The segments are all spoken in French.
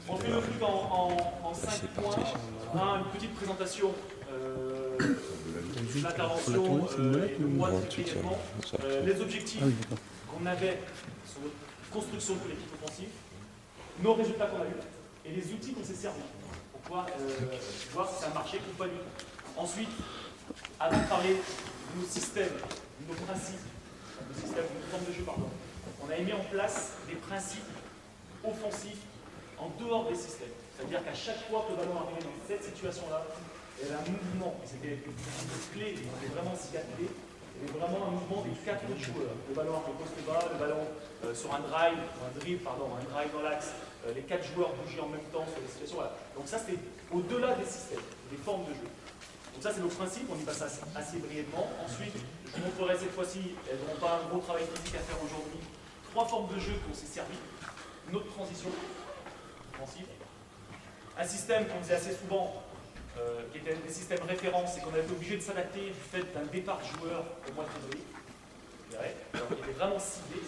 On fait le truc en 5 points. Une petite présentation de l'intervention et de moi très brièvement. Les objectifs qu'on avait sur notre construction de collectif offensif, nos résultats qu'on a eus et les outils qu'on s'est servis pour pouvoir voir si ça a marché ou pas du tout. Ensuite, avant de parler de nos systèmes, de nos principes, de nos systèmes, de nos formes de jeu, pardon, on a mis en place des principes offensifs en dehors des systèmes. C'est-à-dire qu'à chaque fois que le ballon arrivait dans cette situation-là, il y avait un mouvement, et c'était une clé, on avait vraiment s'y atteler, il y avait vraiment un mouvement des 4 autres joueurs. Le ballon arrivé au poste bas, le ballon sur un drive dans l'axe, les 4 joueurs bougeaient en même temps sur les situations. Voilà. Donc ça, c'était au-delà des systèmes, des formes de jeu. Donc ça, c'est nos principes, on y passe assez brièvement. Ensuite, je vous montrerai cette fois-ci, elles n'auront pas un gros travail physique à faire aujourd'hui, 3 formes de jeu qu'on s'est servi. Notre transition offensive. Un système qu'on faisait assez souvent, qui était des systèmes références et qu'on avait été obligé de s'adapter du fait d'un départ de joueur au mois de février. Alors, il était vraiment ciblé,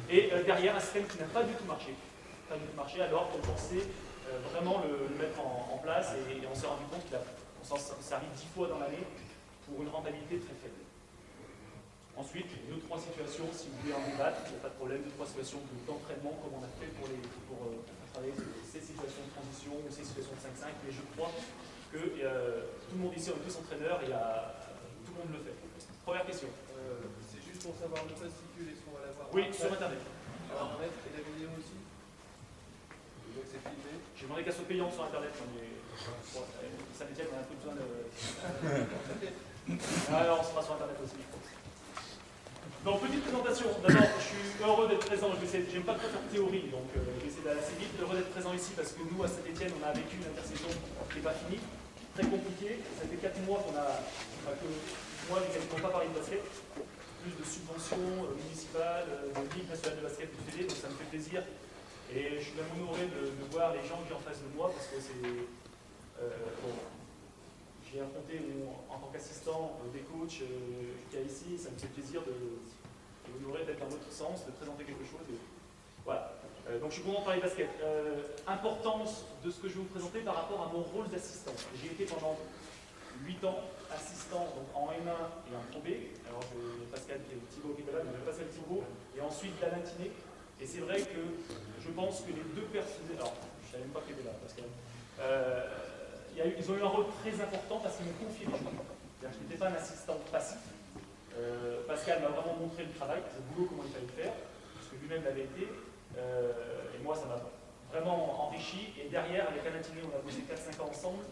Et derrière, un système qui n'a pas du tout marché. Alors qu'on pensait vraiment le mettre en place et on s'est rendu compte qu'on s'en servait 10 fois dans l'année pour une rentabilité très faible. Ensuite, 2-3 situations, si vous voulez en débattre, il n'y a pas de problème, 2-3 situations d'entraînement comme on a fait pour travailler ces situations de transition ou ces situations de 5-5, mais je crois que tout le monde ici, on est tous entraîneurs et tout le monde le fait. Première question. C'est juste pour savoir le fascicule, est-ce qu'on va l'avoir? Oui, sur Internet. Internet et la vidéo aussi? Donc c'est filmé. J'ai demandé qu'elle soit payante sur Internet, mais ça m'étonne, on a un peu besoin de... Alors, on sera sur Internet aussi. Donc, petite présentation. D'abord, je suis heureux d'être présent. J'aime pas trop faire de théorie, donc je vais essayer d'aller assez vite. Heureux d'être présent ici parce que nous, à Saint-Etienne, on a vécu une intersaison qui n'est pas finie, très compliquée. Ça fait 4 mois que moi, j'ai quasiment pas parlé de basket. Plus de subventions municipales, de Ligue nationale de basket du fédé, donc ça me fait plaisir. Et je suis même honoré de voir les gens qui sont en face de moi parce que c'est. J'ai affronté en tant qu'assistant des coachs qu'il y a ici, ça me fait plaisir de m'honorer d'être dans votre sens, de présenter quelque chose. Voilà. Donc je suis content de parler basket. Importance de ce que je vais vous présenter par rapport à mon rôle d'assistant. J'ai été pendant 8 ans assistant donc en M1 et en Pro B. Alors Pascal Thibault qui est là, mais Pascal Thibault, et ensuite Alain Tiné. Et c'est vrai que je pense que les deux personnes. Alors, je ne savais même pas qu'il était là, Pascal. Ils ont eu un rôle très important parce qu'ils m'ont confié les choses. Je n'étais pas un assistant passif. Pascal m'a vraiment montré le travail, le boulot, comment il fallait le faire, parce que lui-même l'avait été. Et moi, ça m'a vraiment enrichi. Et derrière, avec Alain Tiné, on a bossé 4-5 ans ensemble.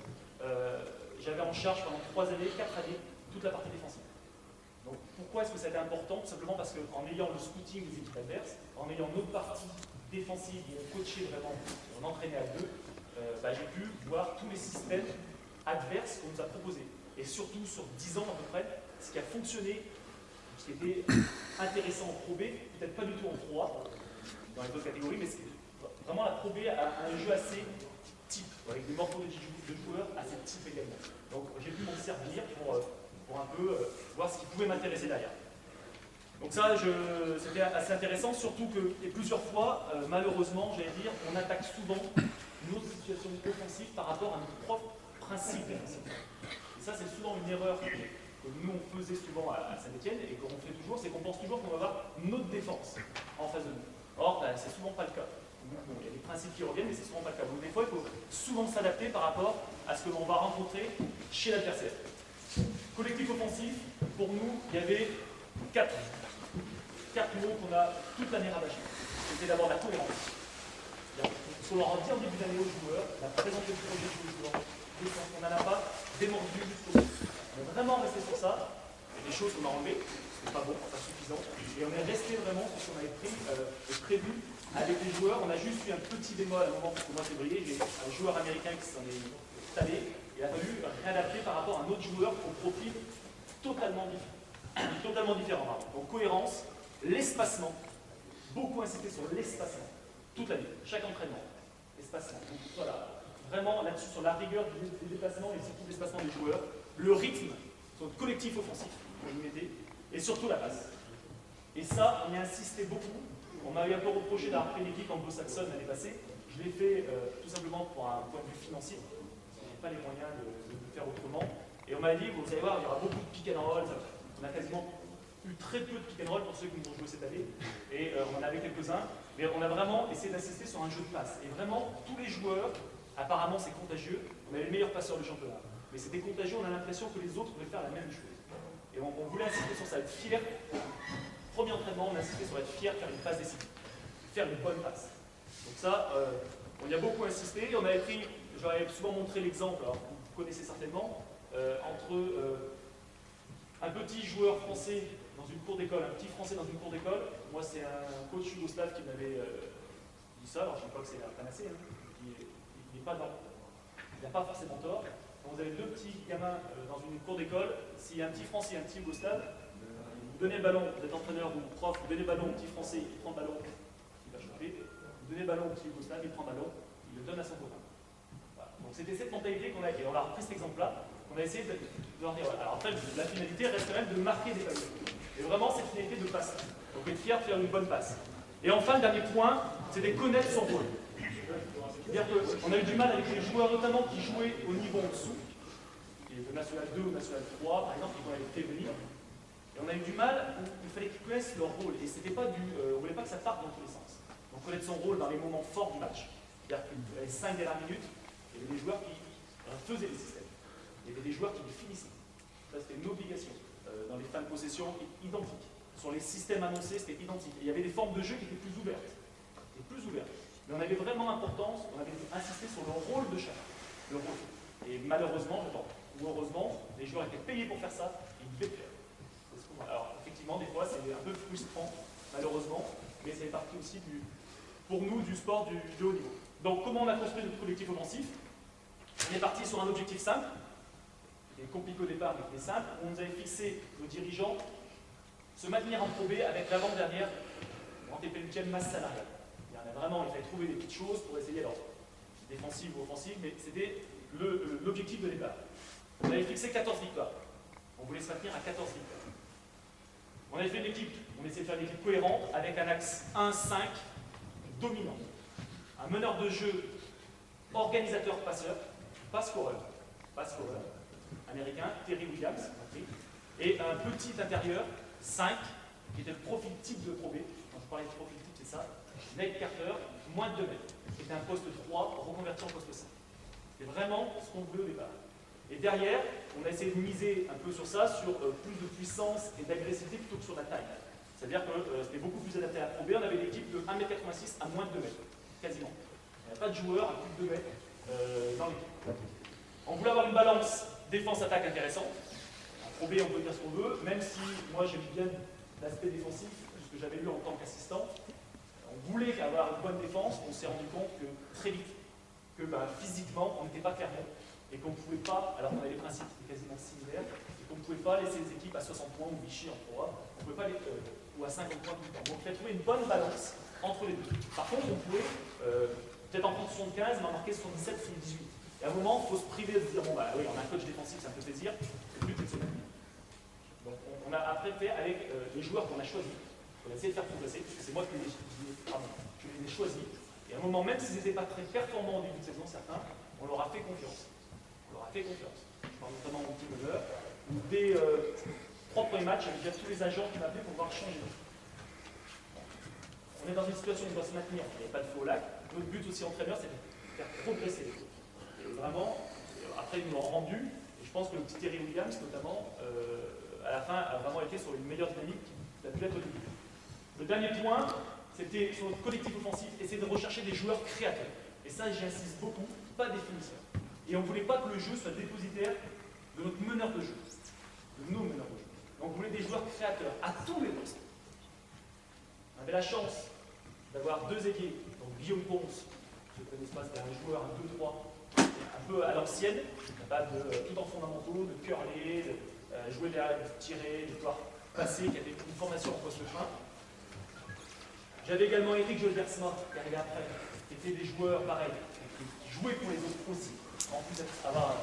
J'avais en charge pendant 3 années, 4 années, toute la partie défensive. Donc pourquoi est-ce que ça a été important? Tout simplement parce qu'en ayant le scouting des équipes adverses, en ayant notre partie défensive, où on coachait vraiment, on entraînait à 2, j'ai pu voir tous les systèmes adverses qu'on nous a proposés. Et surtout sur 10 ans à peu près, ce qui a fonctionné, ce qui était intéressant en Pro B, peut-être pas du tout en Pro A, dans les autres catégories, mais vraiment la Pro B a un jeu assez type, avec des morphologies de joueurs assez type également. Donc j'ai pu m'en servir pour un peu voir ce qui pouvait m'intéresser derrière. Donc ça, c'était assez intéressant, surtout que, et plusieurs fois, malheureusement, j'allais dire, on attaque souvent nos situations offensives par rapport à nos propres principes défensifs. Et ça, c'est souvent une erreur que nous, on faisait souvent à Saint-Etienne, et qu'on fait toujours, c'est qu'on pense toujours qu'on va avoir notre défense en face de nous. Or, c'est souvent pas le cas. Donc, il y a des principes qui reviennent, mais c'est souvent pas le cas. Donc des fois, il faut souvent s'adapter par rapport à ce que l'on va rencontrer chez l'adversaire. Collectif offensif, pour nous, il y avait 4 mots qu'on a toute l'année rabâchés. C'était d'abord la cohérence. Il faut leur en dire en début d'année aux joueurs, la présenter le projet aux joueurs. On n'en a pas démordu jusqu'au bout. On est vraiment resté sur ça. Il y a des choses qu'on a enlevées, c'est pas bon, pas suffisant. Et on est resté vraiment sur ce qu'on avait pris et prévu avec les joueurs. On a juste eu un petit bémol à un moment, parce qu'au mois de février, j'ai un joueur américain qui s'en est installé. Il a fallu réadapter par rapport à un autre joueur au profil totalement différent. Donc cohérence, l'espacement, beaucoup insisté sur l'espacement, toute l'année, chaque entraînement, espacement. Donc voilà, vraiment là-dessus sur la rigueur des déplacements et surtout l'espacement des joueurs, le rythme, sur le collectif offensif, pour nous aider, et surtout la passe. Et ça, on y a insisté beaucoup. On m'avait un peu reproché d'avoir pris l'équipe anglo-saxonne l'année passée. Je l'ai fait tout simplement pour un point de vue financier. Je n'ai pas les moyens de faire autrement. Et on m'a dit, vous allez voir, il y aura beaucoup de pick and roll. On a quasiment eu très peu de pick and roll pour ceux qui nous ont joué cette année. Et on en avait quelques-uns. Mais on a vraiment essayé d'assister sur un jeu de passe. Et vraiment, tous les joueurs, apparemment c'est contagieux. On avait le meilleur passeur du championnat. Mais c'était contagieux, on a l'impression que les autres voulaient faire la même chose. Et on voulait insister sur ça, être fier. Premier entraînement, on a insisté sur être fier, faire une passe décisive. Faire une bonne passe. Donc ça, on y a beaucoup insisté. On avait pris, j'aurais souvent montré l'exemple, alors vous connaissez certainement, entre un petit joueur français dans une cour d'école, un petit français dans une cour d'école. Moi, c'est un coach yougoslave qui m'avait dit ça, alors je ne dis pas que c'est la panacée, hein. Il n'a pas forcément tort. Quand vous avez deux petits gamins dans une cour d'école, s'il y a un petit français et un petit yougoslave, vous donnez le ballon, vous êtes entraîneur ou prof, vous donnez le ballon au petit français, il prend le ballon, il va choper. Vous donnez le ballon au petit yougoslave, il prend le ballon, il le donne à son copain. Voilà. Donc c'était cette mentalité qu'on a, et on a repris cet exemple-là, on a essayé de leur dire. Voilà. Alors après, la finalité reste quand même de marquer des paliers. Et vraiment, cette finalité de passe. Donc être fier de faire une bonne passe. Et enfin, le dernier point, c'était connaître son rôle. C'est-à-dire qu'on a eu du mal avec les joueurs, notamment qui jouaient au niveau en dessous, de National 2 ou National 3, par exemple, qui ont été fait venir. Et on a eu du mal, il fallait qu'ils connaissent leur rôle. Et c'était pas on ne voulait pas que ça parte dans tous les sens. Donc connaître son rôle dans les moments forts du match. C'est-à-dire que les 5 dernières minutes, il y avait des joueurs qui faisaient les systèmes. Il y avait des joueurs qui les finissaient. Ça, c'était une obligation. Dans les fins de possession, identiques. Sur les systèmes annoncés, c'était identique. Et il y avait des formes de jeu qui étaient plus ouvertes. Mais on avait vraiment importance, on avait insisté sur le rôle de chacun. Le rôle. Et malheureusement, je pense, ou heureusement, les joueurs étaient payés pour faire ça, et ils devaient le faire. Alors, effectivement, des fois, c'est un peu frustrant, malheureusement, mais c'est partie aussi, pour nous, du sport du haut niveau. Donc, comment on a construit notre collectif offensif? On est parti sur un objectif simple, qui est compliqué au départ, mais qui est simple. On nous avait fixé, nos dirigeants, se maintenir en Pro B avec l'avant-dernière, antépénultième masse salariale. Vraiment, il fallait trouver des petites choses pour essayer, alors, défensive ou offensive, mais c'était l'objectif de départ. On avait fixé 14 victoires. On voulait se maintenir à 14 victoires. On avait fait une équipe, on essayait de faire une équipe cohérente avec un axe 1-5 dominant. Un meneur de jeu, organisateur-passeur, pas scoreur, américain, Terry Williams, et un petit intérieur, 5, qui était le profil type de Pro B. Quand je parlais de profil type, c'est ça. Nate Carter, moins de 2 mètres. C'était un poste 3 reconverti en poste 5. C'est vraiment ce qu'on voulait au départ. Et derrière, on a essayé de miser un peu sur ça, sur plus de puissance et d'agressivité plutôt que sur la taille. C'est-à-dire que c'était beaucoup plus adapté à la Pro B. On avait l'équipe de 1m86 à moins de 2 mètres, quasiment. Il n'y a pas de joueur à plus de 2 mètres dans l'équipe. On voulait avoir une balance défense-attaque intéressante. En Pro B, on peut dire ce qu'on veut, même si moi j'aime bien l'aspect défensif, ce que j'avais lu en tant qu'assistant. On voulait avoir une bonne défense, on s'est rendu compte que très vite, que physiquement, on n'était pas clairement, et qu'on ne pouvait pas, alors qu'on avait des principes qui étaient quasiment similaires, et qu'on ne pouvait pas laisser les équipes à 60 points ou Vichy en Pro A, on ne pouvait pas les, ou à 50 points tout le temps. Donc il fallait trouver une bonne balance entre les deux. Par contre, on pouvait peut-être en prendre 75, mais en marquer 77, 78. Et à un moment, il faut se priver de se dire, bon bah oui, on a un coach défensif, ça me fait plaisir, le but c'est de se maintenir. Donc on a après fait avec les joueurs qu'on a choisis. On a essayé de faire progresser, parce que c'est moi qui les ai choisis. Et à un moment, même s'ils n'étaient pas très performants au début de saison, certains, on leur a fait confiance. Je parle notamment au petit meneur, où dès 3 premiers matchs, j'avais déjà tous les agents qui m'appelaient pour pouvoir changer. On est dans une situation où on doit se maintenir, il n'y a pas de feu au lac. Notre but aussi entraîneur, c'est de faire progresser. Et vraiment, après ils nous l'ont rendu, et je pense que le petit Terry Williams, notamment, à la fin, a vraiment été sur une meilleure dynamique qu'il a pu être au début. Le dernier point, c'était sur notre collectif offensif, essayer de rechercher des joueurs créateurs. Et ça, j'insiste beaucoup, pas des finisseurs. Et on ne voulait pas que le jeu soit dépositaire de notre meneur de jeu, de nos meneurs de jeu. Donc on voulait des joueurs créateurs à tous les postes. On avait la chance d'avoir 2 ailiers, donc Guillaume Ponce, je ne connais pas, c'était un joueur, un 2-3, un peu à l'ancienne, capable de tout en fondamentaux, de curler, de jouer derrière, de tirer, de pouvoir passer, qui avait une formation en poste fin. J'avais également Eric Jolbersma, qui arrivait après, qui étaient des joueurs pareils, qui jouaient pour les autres aussi, en plus d'avoir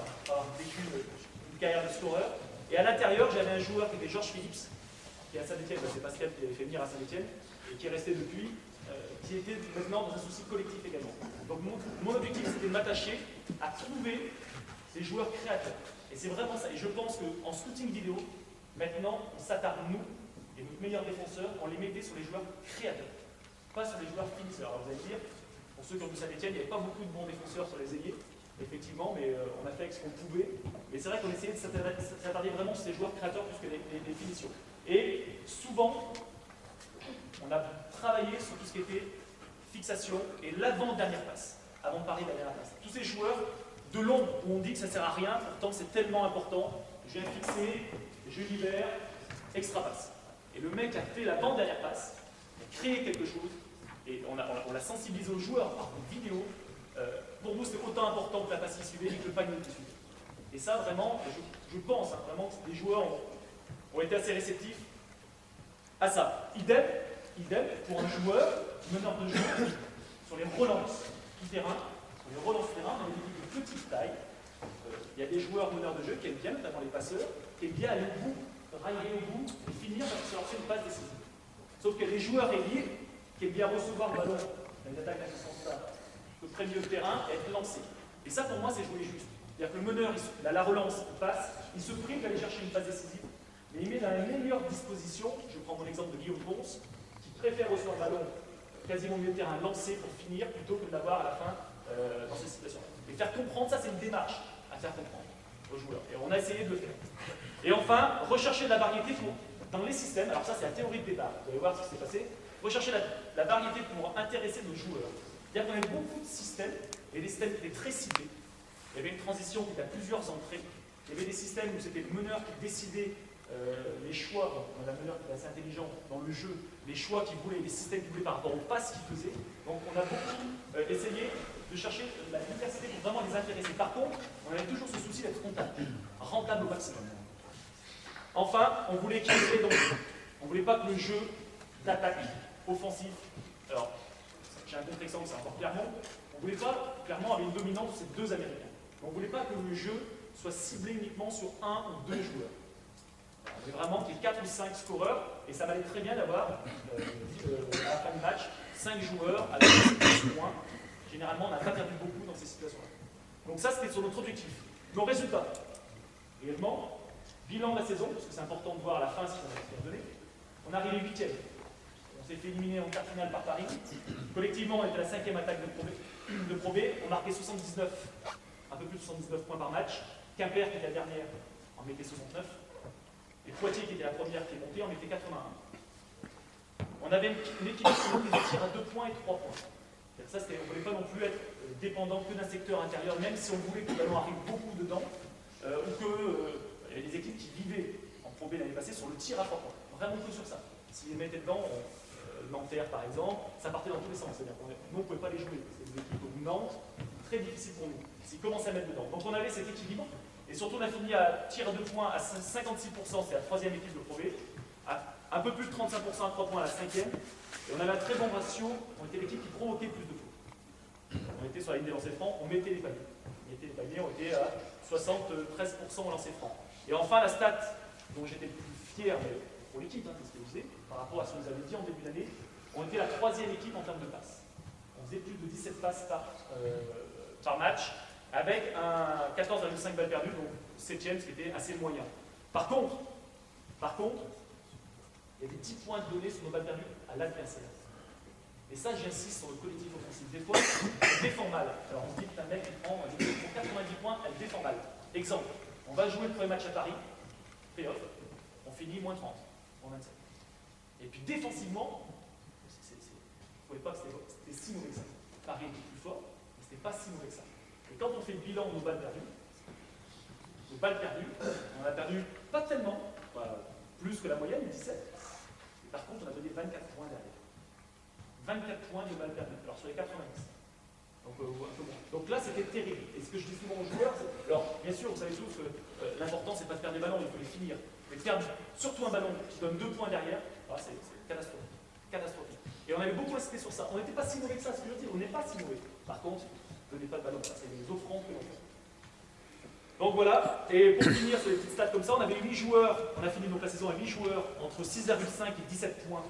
vécu une carrière de scoreur. Et à l'intérieur, j'avais un joueur qui était Georges Phillips, qui est à Saint-Etienne, c'est Pascal qui l'avait fait venir à Saint-Etienne, et qui est resté depuis, qui était maintenant dans un souci collectif également. Donc mon objectif, c'était de m'attacher à trouver ces joueurs créateurs. Et c'est vraiment ça. Et je pense qu'en scouting vidéo, maintenant, on s'attarde, nous, et nos meilleurs défenseurs, on les mettait sur les joueurs créateurs, pas sur les joueurs finisseurs. Alors vous allez me dire, pour ceux qui ont vu Saint-Etienne, il n'y avait pas beaucoup de bons défenseurs sur les ailiers, effectivement, mais on a fait avec ce qu'on pouvait. Mais c'est vrai qu'on essayait de s'attarder vraiment sur les joueurs créateurs plus que les finitions. Et souvent, on a travaillé sur tout ce qui était fixation et l'avant-dernière passe, avant de parler de la dernière passe. Tous ces joueurs de l'ombre où on dit que ça ne sert à rien, pourtant c'est tellement important, je viens fixer, je libère, extra passe. Et le mec a fait l'avant-dernière passe, a créé quelque chose, et on l'a sensibilisé aux joueurs par une vidéo. Pour nous, c'était autant important que la passe qui suivait et que le panier qui suivait. Et ça, vraiment, je pense vraiment que les joueurs ont été assez réceptifs à ça. Idem pour un joueur, meneur de jeu, sur les relances du terrain. Sur les relances du terrain, dans les équipes de petite taille, il y a des joueurs meneurs de jeu qui aiment bien, notamment les passeurs, qui aiment bien aller au bout, railler au bout et finir par se lancer une passe décisive. Sauf que les joueurs ailiers qui aiment bien recevoir le ballon dans une attaque à ce sens-là, le premier de terrain et être lancé. Et ça, pour moi, c'est jouer juste. C'est-à-dire que le meneur, il a la relance, il passe, il se prive d'aller chercher une passe décisive, mais il met dans la meilleure disposition, je prends mon exemple de Guillaume Ponce, qui préfère recevoir le ballon quasiment au milieu de terrain lancé pour finir plutôt que de l'avoir à la fin dans cette situation. Et faire comprendre, ça c'est une démarche à faire comprendre aux joueurs. Et on a essayé de le faire. Et enfin, rechercher de la variété dans les systèmes. Alors ça c'est la théorie de départ. Vous allez voir ce qui s'est passé. Rechercher la variété pour intéresser nos joueurs. C'est-à-dire qu'on avait beaucoup de systèmes, et des systèmes qui étaient très ciblés. Il y avait une transition qui était à plusieurs entrées. Il y avait des systèmes où c'était le meneur qui décidait les choix, on a un meneur qui est assez intelligent dans le jeu, les choix qu'il voulait, les systèmes qu'il voulait par rapport aux passes qu'il faisait. Donc on a beaucoup essayé de chercher la diversité pour vraiment les intéresser. Par contre, on avait toujours ce souci d'être rentable au maximum. Enfin, on voulait équilibrer, donc on ne voulait pas que le jeu d'attaque offensif, alors j'ai un autre exemple, c'est encore Clermont, on ne voulait pas, Clermont avait une dominante de ces deux Américains. On ne voulait pas que le jeu soit ciblé uniquement sur un ou deux joueurs. On voulait vraiment qu'il y ait 4 ou 5 scoreurs, et ça m'allait très bien d'avoir, à la fin du match, 5 joueurs avec 10 points. Généralement, on n'a pas perdu beaucoup dans ces situations-là. Donc ça, c'était sur notre objectif. Nos résultats. Réellement, bilan de la saison, parce que c'est important de voir à la fin si ça va se donner. On est arrivé 8e. On s'est fait éliminer en quart finale par Paris. Collectivement, on était la 5e attaque de Pro B. On marquait 79, un peu plus de 79 points par match. Quimper, qui était la dernière, en mettait 69. Et Poitiers, qui était la première qui est montée, en mettait 81. On avait une équipe qui prise de tir à 2 points et 3 points. Ça, on ne voulait pas non plus être dépendant que d'un secteur intérieur, même si on voulait que le ballon arrive beaucoup dedans, ou qu'il y avait des équipes qui vivaient en Pro B l'année passée sur le tir à 3 points. Vraiment que sur ça. S'ils les mettaient dedans, Nanterre par exemple, ça partait dans tous les sens. C'est-à-dire que nous, on ne pouvait pas les jouer. C'était des équipes comme Nantes, très difficile pour nous, s'ils commençaient à mettre dedans. Donc on avait cet équilibre. Et surtout, on a fini à tir à 2 points à 56%, c'est la 3e équipe de Pro B, à un peu plus de 35% à 3 points à la 5e. Et on avait un très bon ratio, on était l'équipe qui provoquait plus de fautes. On était sur la ligne des lancers francs, on mettait les paniers. On était à 73% au lancer franc. Et enfin, la stat dont j'étais le plus fier, mais pour l'équipe, c'est ce que vous faisiez, par rapport à ce que vous avez dit en début d'année, on était la 3e équipe en termes de passes. On faisait plus de 17 passes par match, avec un 14,5 balles perdues, donc 7e, ce qui était assez moyen. Par contre, il y avait 10 points donnés sur nos balles perdues à l'adversaire. Et ça, j'insiste sur le collectif offensif. Des fois, on défend mal. Alors on se dit que un mec qui prend 90 points, elle défend mal. Exemple, on va jouer le premier match à Paris, play-off, on finit moins 30, moins 27. Et puis défensivement, vous ne pouvez pas que c'était si mauvais que ça. Paris était plus fort, mais c'était pas si mauvais que ça. Et quand on fait le bilan de nos balles perdues, on a perdu pas tellement, plus que la moyenne, 17. Et par contre, on a donné 24 points derrière. 24 points de balles perdues, alors sur les 90. Donc, un peu moins. Donc là, c'était terrible. Et ce que je dis souvent aux joueurs, alors bien sûr, vous savez tous que l'important, c'est pas de perdre des ballons, il faut les finir. Mais de perdre surtout un ballon qui donne 2 points derrière, c'est catastrophique. Catastrophique. Et on avait beaucoup insisté sur ça. On n'était pas si mauvais que ça, ce que je veux dire, on n'est pas si mauvais. Par contre, ne donnez pas de ballon, c'est les offrandes que l'on fait. Donc voilà, et pour finir sur les petites stats comme ça, on avait 8 joueurs, on a fini donc la saison à 8 joueurs entre 6,5 et 17 points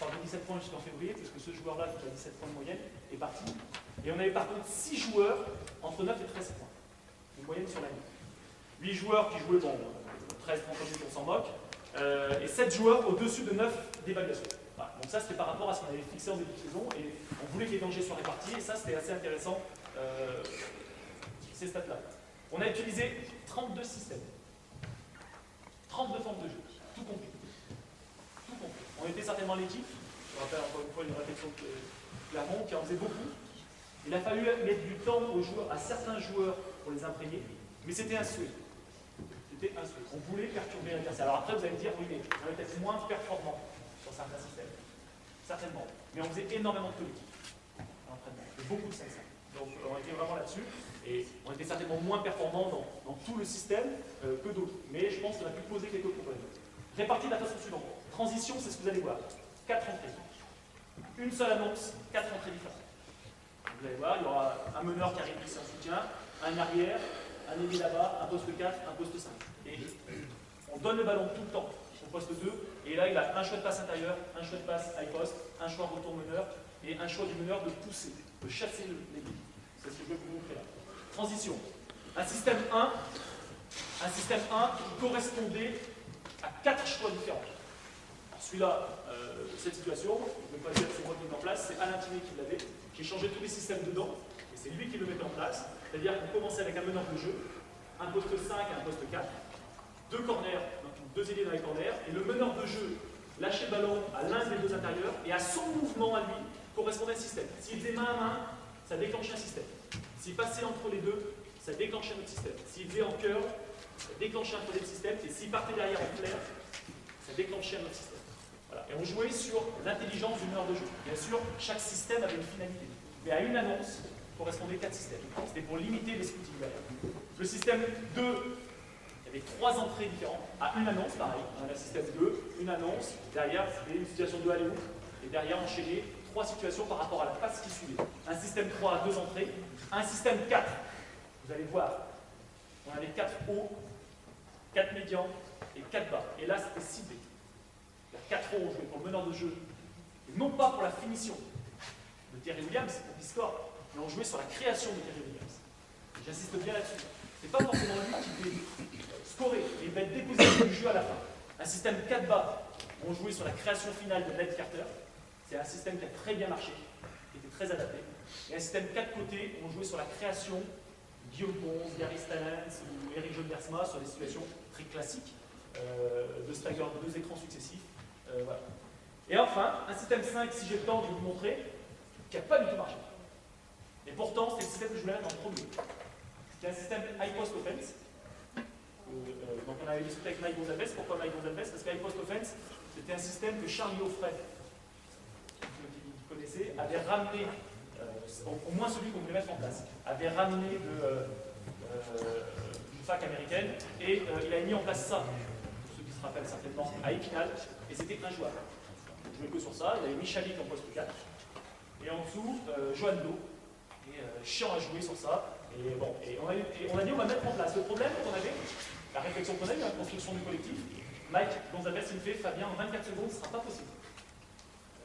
parle de 17 points jusqu'en février, parce que ce joueur-là, qui a 17 points de moyenne, est parti. Et on avait par contre 6 joueurs entre 9 et 13 points de moyenne sur l'année. 8 joueurs qui jouaient, bon, 13-30 minutes, on s'en moque, et 7 joueurs au-dessus de 9 d'évaluation. Voilà. Donc ça, c'était par rapport à ce qu'on avait fixé en début de saison, et on voulait que les dangers soient répartis, et ça, c'était assez intéressant, ces stats-là. On a utilisé 32 systèmes, 32 formes de jeu, tout compris. Tout compris. On était certainement l'équipe, je rappelle encore une fois une réflexion de Clermont, qui en faisait beaucoup. Il a fallu mettre du temps à certains joueurs pour les imprégner, mais c'était un souhait. C'était un souhait. On voulait perturber l'adversaire. Alors après, vous allez me dire, oui, mais on est peut-être moins performant sur certains systèmes. Certainement. Mais on faisait énormément de collectifs à l'entraînement. Et beaucoup de 5-5. Donc on était vraiment là-dessus. Et on était certainement moins performant dans tout le système que d'autres. Mais je pense qu'on a pu poser quelques problèmes. Répartis de la façon suivante. Transition, c'est ce que vous allez voir. 4 entrées. Une seule annonce, 4 entrées différentes. Vous allez voir, il y aura un meneur qui arrive ici en soutien, un arrière, un ailier là-bas, un poste 4, un poste 5. Et on donne le ballon tout le temps au poste 2. Et là, il a un choix de passe intérieur, un choix de passe high post, un choix retour meneur et un choix du meneur de pousser, de chasser les billes. C'est ce que je vais vous montrer là. Transition. Un système 1 qui correspondait à 4 choix différents. Celui-là, cette situation, je ne vais pas dire que c'est moi qui l'ai mis en place, c'est Alain Tinet qui l'avait. J'ai changé tous les systèmes dedans, et c'est lui qui le mettait en place. C'est-à-dire qu'on commençait avec un meneur de jeu, un poste 5 et un poste 4, 2 corners, donc 2 ailiers dans les corners, et le meneur de jeu lâchait le ballon à l'un des 2 intérieurs, et à son mouvement à lui correspondait un système. S'il faisait main à main, ça déclenchait un système. S'il passait entre les deux, ça déclenchait un autre système. S'il faisait en cœur, ça déclenchait un troisième système, et s'il partait derrière en clair, ça déclenchait un autre système. Voilà. Et on jouait sur l'intelligence du meneur de jeu. Bien sûr, chaque système avait une finalité. Mais à une annonce, correspondait 4 systèmes. C'était pour limiter les scouting derrière. Le système 2, il y avait 3 entrées différentes. À une annonce, pareil. On a le système 2, une annonce. Derrière, c'était une situation de aller où. Et derrière, enchaîner 3 situations par rapport à la passe qui suivait. Un système 3 à 2 entrées. Un système 4. Vous allez voir, on avait 4 hauts, 4 médians et 4 bas. Et là, c'était ciblé. Il y a 4 hauts, on jouait pour le meneur de jeu. Et non pas pour la finition de Terry Williams, pour qu'il score, mais on jouait sur la création de Terry Williams. J'insiste bien là-dessus. C'est pas forcément lui qui devait scorer, mais il va être déposé du jeu à la fin. Un système 4 bas, on jouait sur la création finale de Ned Carter. C'est un système qui a très bien marché, qui était très adapté. Et un système 4 côtés, on jouait sur la création de Guillaume Pons, Gary Stallens ou Eric Jones-Bersma sur des situations très classiques de stagger de 2 écrans successifs. Voilà. Et enfin, un système 5, si j'ai le temps de vous montrer, qui n'a pas du tout marché. Et pourtant, c'est le système que je voulais mettre en premier. C'était un système high post offense. Donc on avait discuté avec Mike Gonzalez. Pourquoi Mike Gonzalez? Parce que high post offense, c'était un système que Charlie Offray, qui connaissait, avait ramené, au moins celui qu'on voulait mettre en place, avait ramené d'une fac américaine, et il a mis en place ça, pour ceux qui se rappellent certainement, à Épinal, et c'était injouable. On jouait que sur ça, il y avait Michalik en poste 4, et en dessous, Johan Do, et chiant à jouer sur ça, et bon, et on a dit on va mettre en place. Le problème qu'on avait, la réflexion qu'on a eu, la construction du collectif, Mike Gonzalez, il me fait, Fabien, en 24 secondes, ce ne sera pas possible.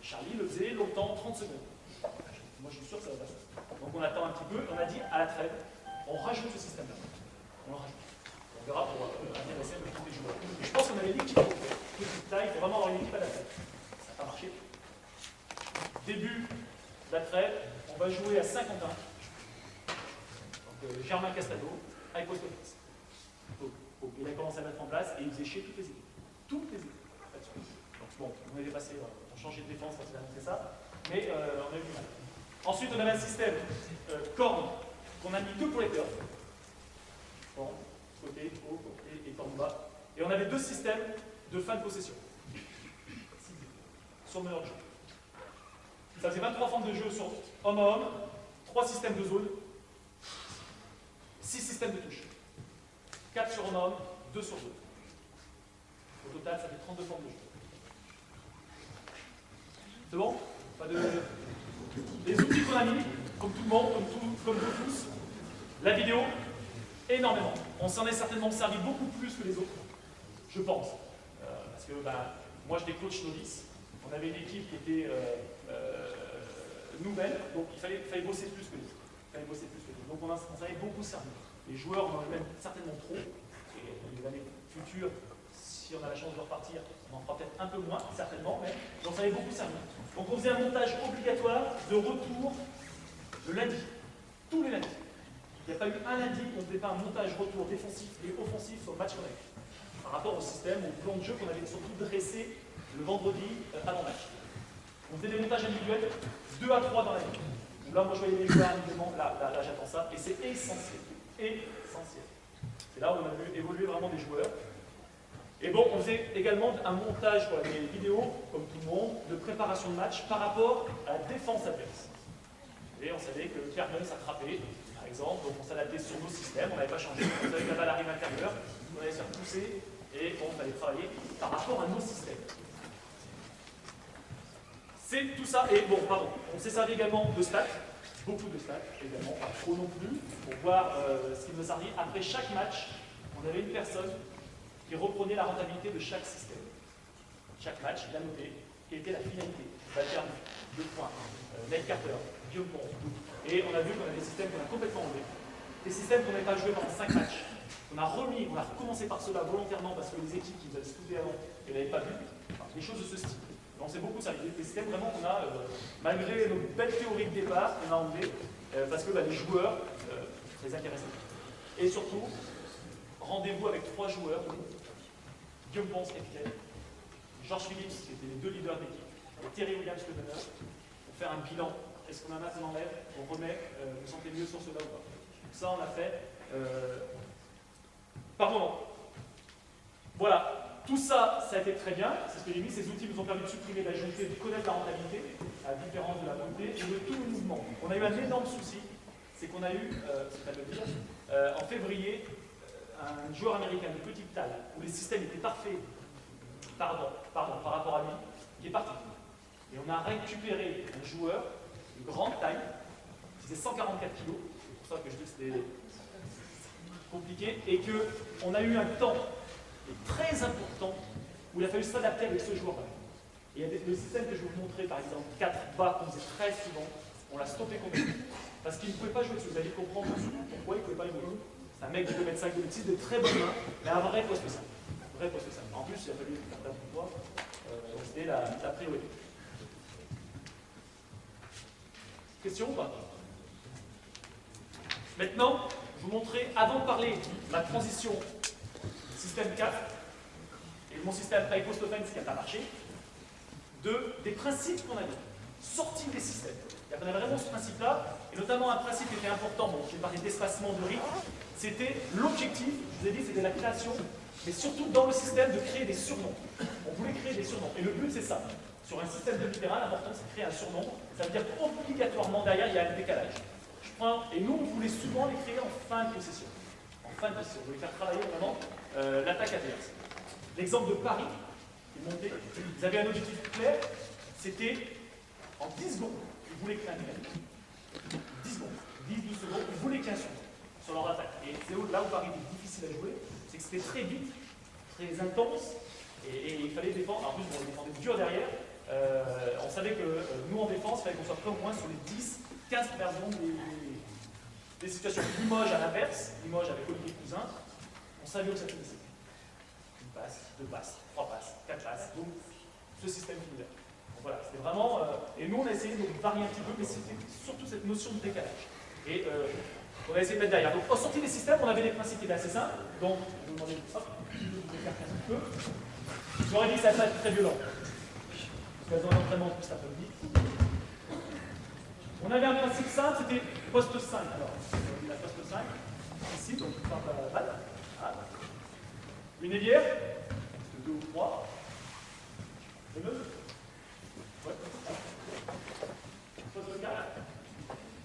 Charlie le faisait longtemps, 30 secondes. Moi, je suis sûr que ça va passer. Donc on attend un petit peu, on a dit, à la trêve, on rajoute ce système-là. On le rajoute. On verra pour intéresser un peu plus les joueurs. Mais je pense qu'on avait l'équipe pour le faire. Petite taille, il faut vraiment avoir une équipe à la trêve. Ça n'a pas marché. Début de la trêve, on va jouer à Saint-Quentin. Donc Germain Castado, high post offense. Il a commencé à mettre en place et il faisait chier toutes les équipes. Toutes les équipes. Donc bon, on avait passé, on changeait de défense quand il a annoncé ça, mais on a eu du mal. Ensuite, on avait un système corne qu'on a mis que pour les playoffs. Bon, côté, haut, côté et corne bas. Et on avait 2 systèmes de fin de possession. Sur le meneur de jeu. Ça faisait 23 formes de jeu sur homme à homme, 3 systèmes de zone, 6 systèmes de touche. 4 sur homme à homme, 2 sur zone. Au total, ça fait 32 formes de jeu. C'est bon? Pas de... Les outils qu'on a mis, comme tout le monde, comme vous tous, la vidéo, énormément. On s'en est certainement servi beaucoup plus que les autres, je pense. Parce que moi, j'étais coach novice, On avait une équipe qui était nouvelle, donc il fallait bosser plus que nous. Donc on savait beaucoup servir. Les joueurs en ont même certainement trop. Et les années futures, si on a la chance de repartir, on en fera peut-être un peu moins, certainement, mais on savait beaucoup servir. Donc on faisait un montage obligatoire de retour le lundi, tous les lundis. Il n'y a pas eu un lundi où on ne faisait pas un montage retour défensif et offensif sur le match qu'on avait. Par rapport au système, au plan de jeu qu'on avait surtout dressé le vendredi avant match. On faisait des montages individuels, 2 à 3 dans la nuit. Là, moi je voyais les joueurs individuellement, là j'attends ça, et c'est essentiel. Essentiel. C'est là où on a vu évoluer vraiment des joueurs. Et bon, on faisait également un montage, voilà, des vidéos, comme tout le monde, de préparation de match par rapport à la défense adverse. Et on savait que Clermont s'attrapait, par exemple, donc on s'adaptait sur nos systèmes, on n'avait pas changé, on savait que la balle arrive à l'intérieur, on allait se faire pousser, et bon, on allait travailler par rapport à nos systèmes. C'est tout ça, et bon, pardon, on s'est servi également de stats, beaucoup de stats également, pas trop non plus, pour voir ce qui nous a servi. Après chaque match, on avait une personne qui reprenait la rentabilité de chaque système. Chaque match, il a noté quelle était la finalité. Pattern, 2 points, net carter, vieux pont. Et on a vu qu'on avait des systèmes qu'on a complètement enlevés. Des systèmes qu'on n'avait pas joués pendant 5 matchs. On a recommencé par cela volontairement parce que les équipes qui nous avaient scoutés avant ne l'avaient pas vu. Enfin, des choses de ce style. On s'est beaucoup servi. Des systèmes vraiment qu'on a, malgré nos belles théories de départ, on a enlevé parce que les joueurs, ça les intéressait. Et surtout, rendez-vous avec 3 joueurs, Guillaume Ponce, capitaine, Georges Phillips, qui étaient les 2 leaders d'équipe, et Terry Williams, le meneur, pour faire un bilan. Est-ce qu'on en a, on enlève, on remet, vous sentez mieux sur cela ou pas? Donc ça, on l'a fait par moment. Voilà. Tout ça, ça a été très bien, c'est ce que j'ai mis, ces outils nous ont permis de supprimer, d'ajouter, de connaître la rentabilité, à la différence de la montée, et de tout le mouvement. On a eu un énorme souci, c'est qu'on a eu, c'est à le dire, en février, un joueur américain de petite taille, où les systèmes étaient parfaits, par rapport à lui, qui est parti. Et on a récupéré un joueur de grande taille, qui faisait 144 kg, c'est pour ça que je dis que c'était compliqué, et qu'on a eu un temps très important où il a fallu s'adapter avec ce joueur-là. Et il y a le système que je vais vous montrer, par exemple, 4 bas qu'on faisait très souvent, on l'a stoppé complètement. Parce qu'il ne pouvait pas jouer dessus. Vous allez comprendre pourquoi il ne pouvait pas jouer. C'est un mec de 2 m 5, 2 m 6, de très bonnes mains, mais un vrai poste simple. En plus, il a fallu faire table pour toi, donc c'était la priorité. Question ou pas? Maintenant, je vous montrer, avant de parler de la transition système 4 et mon système high post offense qui n'a pas marché, des principes qu'on a dit, sortis des systèmes. Il y avait vraiment ce principe-là, et notamment un principe qui était important, bon, j'ai parlé d'espacement de rythme, c'était l'objectif, je vous ai dit, c'était la création, mais surtout dans le système de créer des surnoms. On voulait créer des surnoms, et le but c'est ça. Sur un système de terrain, l'important c'est de créer un surnom, ça veut dire qu'obligatoirement derrière il y a un décalage. Et nous on voulait souvent les créer en fin de possession. On voulait faire travailler vraiment l'attaque adverse. L'exemple de Paris, qui est monté, ils avaient un objectif clair, c'était en 10 secondes, ils voulaient créer un dynamique. 10 secondes, 10-12 secondes, ils voulaient créer un sur leur attaque. Et c'est là où Paris était difficile à jouer, c'est que c'était très vite, très intense, et il fallait défendre. En plus, on défendait dur derrière. On savait que nous en défense, il fallait qu'on soit prêt au moins sur les 10-15 premières secondes des situations. Limoges à l'inverse, Limoges avec Olivier Cousin, on savait où ça finissait. Une passe, 2 passes, 3 passes, 4 passes, donc ce système finit là. Donc voilà, c'était vraiment. Et nous on a essayé de varier un petit peu, mais c'était surtout cette notion de décalage. Et on a essayé de mettre derrière. Donc en sortie des systèmes, on avait des principes qui étaient assez simples. Donc je vous demandais, hop, je vais vous écarter un petit peu. J'aurais dit que ça va être très violent. Parce qu'elles ont un entraînement tout cet après-midi. On avait un principe simple, c'était poste 5. Alors, on a la poste 5, ici, donc on part la balle. Ah. Une évière, 2 ou 3. Et deux. Ouais. Poste 4.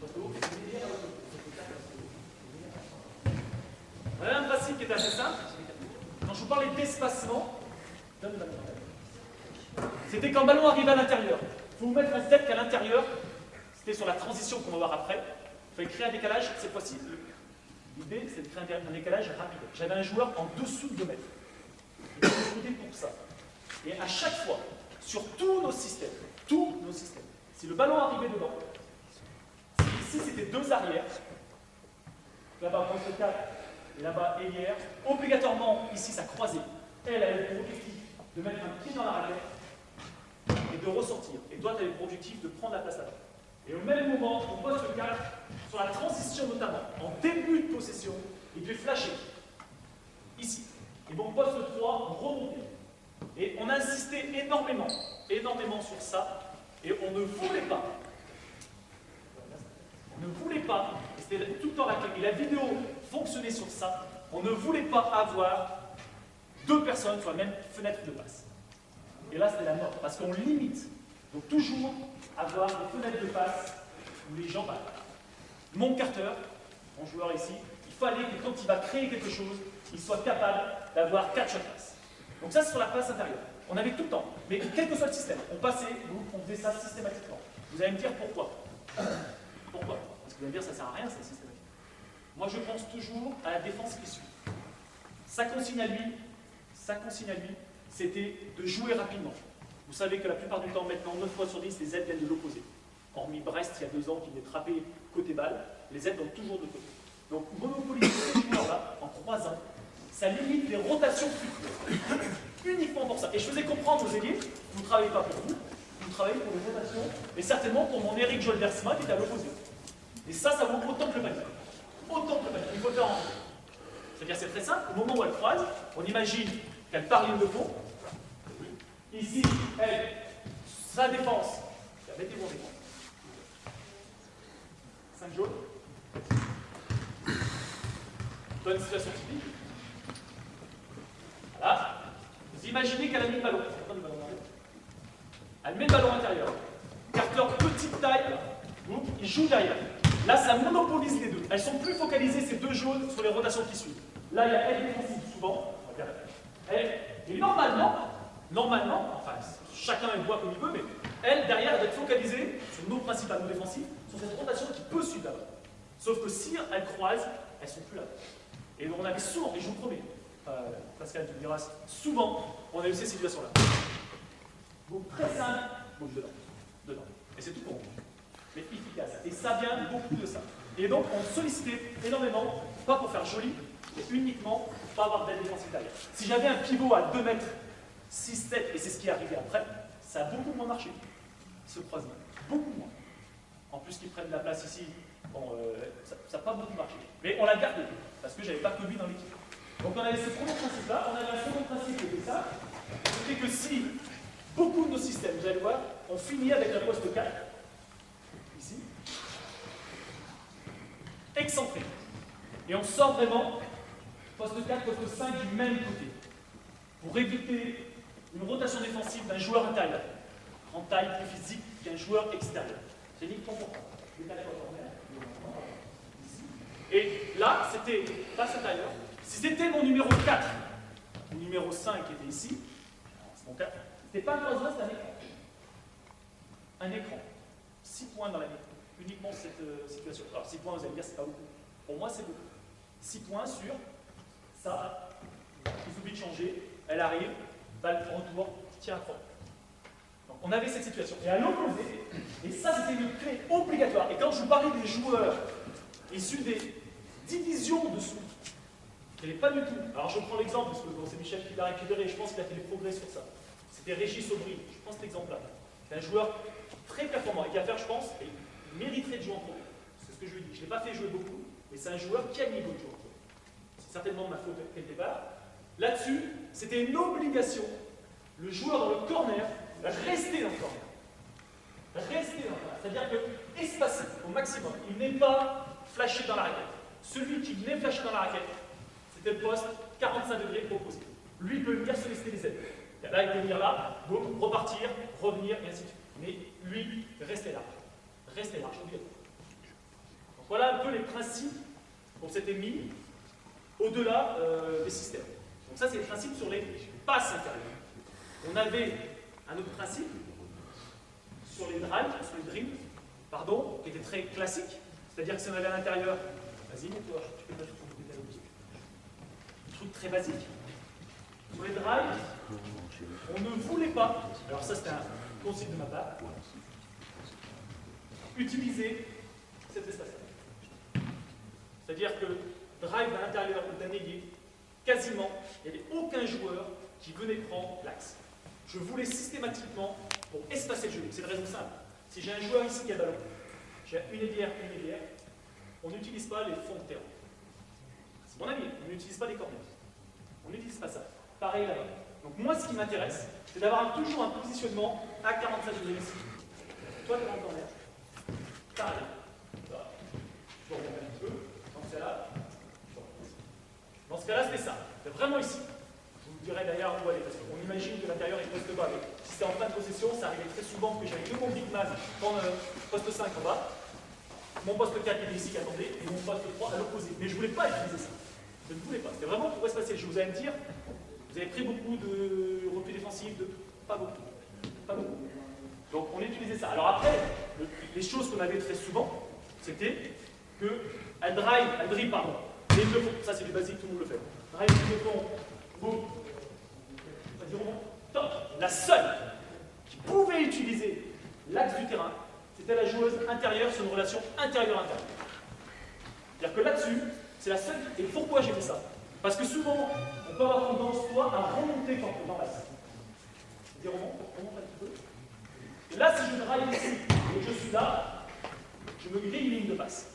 Poste haut, une évière, on avait un principe qui était assez simple. Quand je vous parlais d'espacement, c'était quand le ballon arrive à l'intérieur. Il faut vous mettre en tête qu'à l'intérieur, c'était sur la transition qu'on va voir après, il fallait créer un décalage. Cette fois-ci, l'idée, c'est de créer un décalage rapide. J'avais un joueur en dessous de 2 mètres. Il était recruté pour ça. Et à chaque fois sur tous nos systèmes. Tous nos systèmes. Si le ballon arrivait dedans, si ici c'était deux arrières, là-bas poste 4 et là-bas ailière, obligatoirement ici ça croisait. Elle avait pour objectif de mettre un pied dans la raquette et de ressortir. Et toi tu avais pour objectif de prendre la place là-bas. Et au même moment, on poste 4, sur la transition notamment, en début de possession, il devait flasher. Ici. Et bon, poste 3, on remontait. Et on a insisté énormément sur ça, et on ne voulait pas. On ne voulait pas, et c'était tout le temps la clé, et la vidéo fonctionnait sur ça, on ne voulait pas avoir deux personnes sur la même fenêtre de passe. Et là, c'était la mort, parce qu'on limite. Donc toujours avoir des fenêtres de passe où les gens passent. Mon Carter, mon joueur ici, il fallait que quand il va créer quelque chose, il soit capable d'avoir 4 shot passes. Donc ça, c'est sur la passe intérieure. On avait tout le temps, mais quel que soit le système, on passait, on faisait ça systématiquement. Vous allez me dire pourquoi. Pourquoi? Parce que vous allez me dire, ça ne sert à rien, c'est systématique. Moi, je pense toujours à la défense qui suit. Sa consigne à lui, c'était de jouer rapidement. Vous savez que la plupart du temps, maintenant, 9 fois sur 10, les aides viennent de l'opposé. Hormis Brest, il y a 2 ans, qui venait trapper côté balle, les aides vont toujours de côté. Donc, monopoliser ces joueurs-là, en 3 ans, ça limite les rotations futures. Uniquement pour ça. Et je faisais comprendre aux ailiers, vous ne travaillez pas pour vous travaillez pour les rotations, et certainement pour mon Eric Joldersma qui est à l'opposé. Et ça vaut autant que le panier. Autant que le panier. Il faut le faire en deux. C'est-à-dire, c'est très simple. Au moment où elle croise, on imagine qu'elle part ligne de fond. Ici, elle, sa défense. Mettez-vous en défense. 5 jaunes. Bonne situation typique. Voilà. Vous imaginez qu'elle a mis le ballon. Elle met le ballon intérieur. Carter, petite taille, il joue derrière. Là, ça monopolise les deux. Elles sont plus focalisées, ces deux jaunes, sur les rotations qui suivent. Là, il y a elle défensive, souvent. Elle, et normalement, enfin, chacun elle voit comme il veut, mais elle, derrière, elle doit être focalisée sur nos principales défensives, sur cette rotation qui peut suivre là-bas. Sauf que si elles croisent, elles ne sont plus là. Et donc, on avait souvent, et je vous promets, Pascal, tu me diras, souvent, on a eu ces situations-là. Donc, très simple, bouge dedans. Et c'est tout pour vous. Mais efficace. Et ça vient beaucoup de ça. Et donc, on sollicitait énormément, pas pour faire joli, mais uniquement pour pas avoir d'aide défensive derrière. Si j'avais un pivot à 2 mètres, 6, 7, et c'est ce qui est arrivé après, ça a beaucoup moins marché, ce croisement. Beaucoup moins. En plus qu'ils prennent de la place ici, bon, ça n'a pas beaucoup marché. Mais on l'a gardé, parce que j'avais pas que lui dans l'équipe. Donc on avait ce premier principe-là, on avait un second principe qui était ça, c'était que si beaucoup de nos systèmes, vous allez voir, on finit avec un poste 4, ici, excentré. Et on sort vraiment, poste 4, poste 5 du même côté, pour éviter une rotation défensive d'un joueur intérieur, en taille plus physique qu'un joueur extérieur. C'est uniquement pour ça. Et là, c'était passe intérieur. Si c'était mon numéro 4, mon numéro 5 qui était ici, c'est mon 4, c'était pas un croisement, c'était un écran. Un écran. 6 points dans la vie. Uniquement cette situation. Alors 6 points, vous allez me dire, c'est pas beaucoup. Pour moi, c'est beaucoup. 6 points sur ça. Il suffit de changer. Elle arrive, balle retour, tir à 3. Donc on avait cette situation. Et à l'opposé, et ça c'était une clé obligatoire. Et quand je vous parlais des joueurs issus des divisions dessous, il n'y avait pas du tout. Alors je prends l'exemple, parce que bon, c'est Michel qui l'a récupéré, je pense qu'il a fait des progrès sur ça. C'était Régis Aubry, je pense l'exemple là. C'est un joueur très performant et qui a fait, je pense, et il mériterait de jouer en pro. C'est ce que je lui dis. Je ne l'ai pas fait jouer beaucoup, mais c'est un joueur qui a le niveau de jouer en pro. C'est certainement de ma faute quelque part. Là-dessus, c'était une obligation. Le joueur dans le corner rester dans le corner. Rester dans le corner. C'est-à-dire que espacé au maximum. Il n'est pas flashé dans la raquette. Celui qui venait flasher dans la raquette, c'était le poste 45 degrés proposé. Lui, il peut venir solliciter les aides. Là, il peut venir là, boum, repartir, revenir, et ainsi de suite. Mais lui, restez là. Restez là, je vous dis. Donc voilà un peu les principes qu'on s'était mis au-delà des systèmes. Donc ça, c'est les principes sur les passes intérieures. On avait un autre principe sur les dribbles, pardon, qui était très classique. C'est-à-dire que si on avait à l'intérieur, vas-y, mets-toi, tu peux pas tout un truc très basique. Sur les drives, on ne voulait pas, alors ça c'était un consigne de ma part, utiliser cet espace-là. C'est-à-dire que drive à l'intérieur d'un ailier, quasiment, il n'y avait aucun joueur qui venait prendre l'axe. Je voulais systématiquement, pour espacer le jeu, c'est une raison simple. Si j'ai un joueur ici qui a le ballon, j'ai une ailière, on n'utilise pas les fonds de terrain. C'est mon avis, on n'utilise pas les corners. On n'utilise pas ça. Pareil là-bas. Donc moi, ce qui m'intéresse, c'est d'avoir toujours un positionnement à 45 degrés ici. Toi, tu es dans le corner. Pareil. Je remonte un petit peu. Dans ce cas-là, dans ce cas-là, c'était ça. C'est vraiment ici. Je vous dirai d'ailleurs où aller, parce qu'on imagine que l'intérieur est poste bas. Mais si c'était en fin de possession, ça arrivait très souvent que j'avais deux conflits de masse dans le poste 5 en bas, mon poste 4 était ici qui attendait, et mon poste 3 à l'opposé. Mais je ne voulais pas utiliser ça. Je ne voulais pas. C'était vraiment pour espacer le jeu. Vous allez me dire, vous avez pris beaucoup de replis défensifs, pas beaucoup. Pas beaucoup. Donc on utilisait ça. Alors après, les choses qu'on avait très souvent, c'était que un drive, pardon. Les deux fonds, ça c'est du basique, tout le monde le fait. Drive, deux fonds, boum. Vas-y, on remonte. Top. La seule qui pouvait utiliser l'axe du terrain, c'était la joueuse intérieure sur une relation intérieure-intérieure. C'est-à-dire que là-dessus, c'est la seule. Et pourquoi j'ai fait ça? Parce que souvent, on peut avoir tendance, toi, à remonter dans l'axe. Vas-y, remonte un petit peu. Et là, si je drive ici et que je suis là, je me grille une ligne de passe.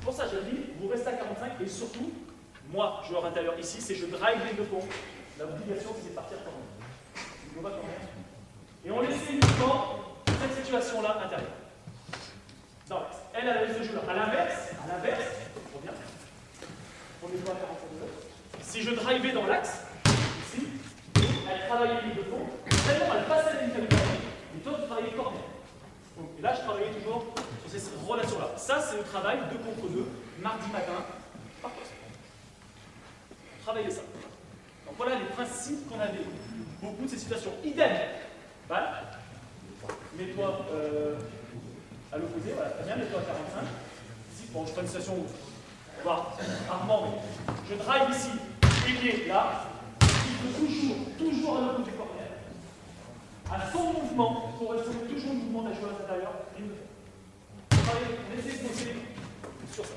Pour ça, je dis, vous restez à 45 et surtout, moi, joueur intérieur ici, c'est je drive les deux ponts. L'obligation, c'est de partir quand même. On va quand même. Et on laisse uniquement cette situation-là intérieure. Dans l'axe. Elle a ce jeu-là. À l'inverse, je reviens. On est à 45 degrés. Si je drivais dans l'axe, ici, elle travaillait les deux ponts. Vraiment, elle passait la ligne de corner. Et toi, tu travaillais corner. Et là, je travaillais toujours sur ces relations-là. Ça, c'est le travail 2 contre 2, mardi matin, par poste. Travailler ça. Donc voilà les principes qu'on avait. Beaucoup de ces situations. Idem. Balle. Mets-toi à l'opposé, voilà, très bien, mets-toi à 45. Ici, bon, je prends une situation où on va rarement, mais je drive ici, ailier là. Il faut toujours à l'opposé du corner. À son mouvement, pour rester toujours le mouvement de la joueuse intérieure, ligne de fond. On essaie de bosser sur ça.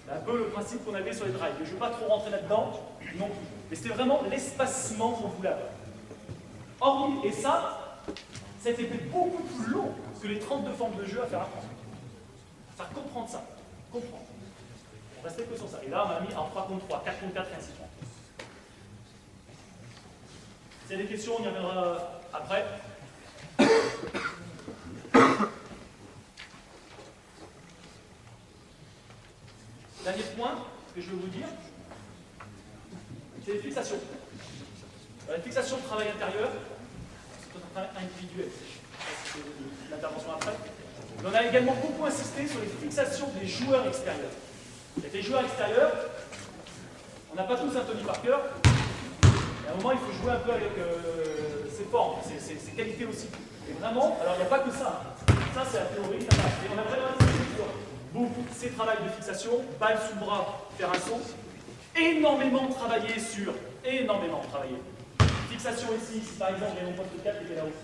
C'est un peu le principe qu'on avait sur les drives. Je ne veux pas trop rentrer là-dedans, non plus. Mais c'était vraiment l'espacement qu'on voulait avoir. Hormis, et ça été beaucoup plus long que les 32 formes de jeu à faire apprendre. À faire comprendre ça. Comprendre. On restait que sur ça. Et là, on a mis en 3 contre 3, 4 contre 4 et ainsi de suite. S'il y a des questions, on y reviendra après. Dernier point que je vais vous dire, c'est les fixations. Alors, les fixations de travail intérieur, c'est un travail individuel. C'est l'intervention après. Mais on a également beaucoup insisté sur les fixations des joueurs extérieurs. Et les joueurs extérieurs, on n'a pas tous un Tony Parker. Et à un moment, il faut jouer un peu avec ses formes, ses qualités aussi. Et vraiment, alors il n'y a pas que ça. Ça, c'est la théorie, ça passe. Et on a vraiment insisté sur ces travails de fixation, balle sous le bras, faire un son. Énormément travaillé sur, fixation ici, si par exemple, il y a mon poste 4 qui était là-haut.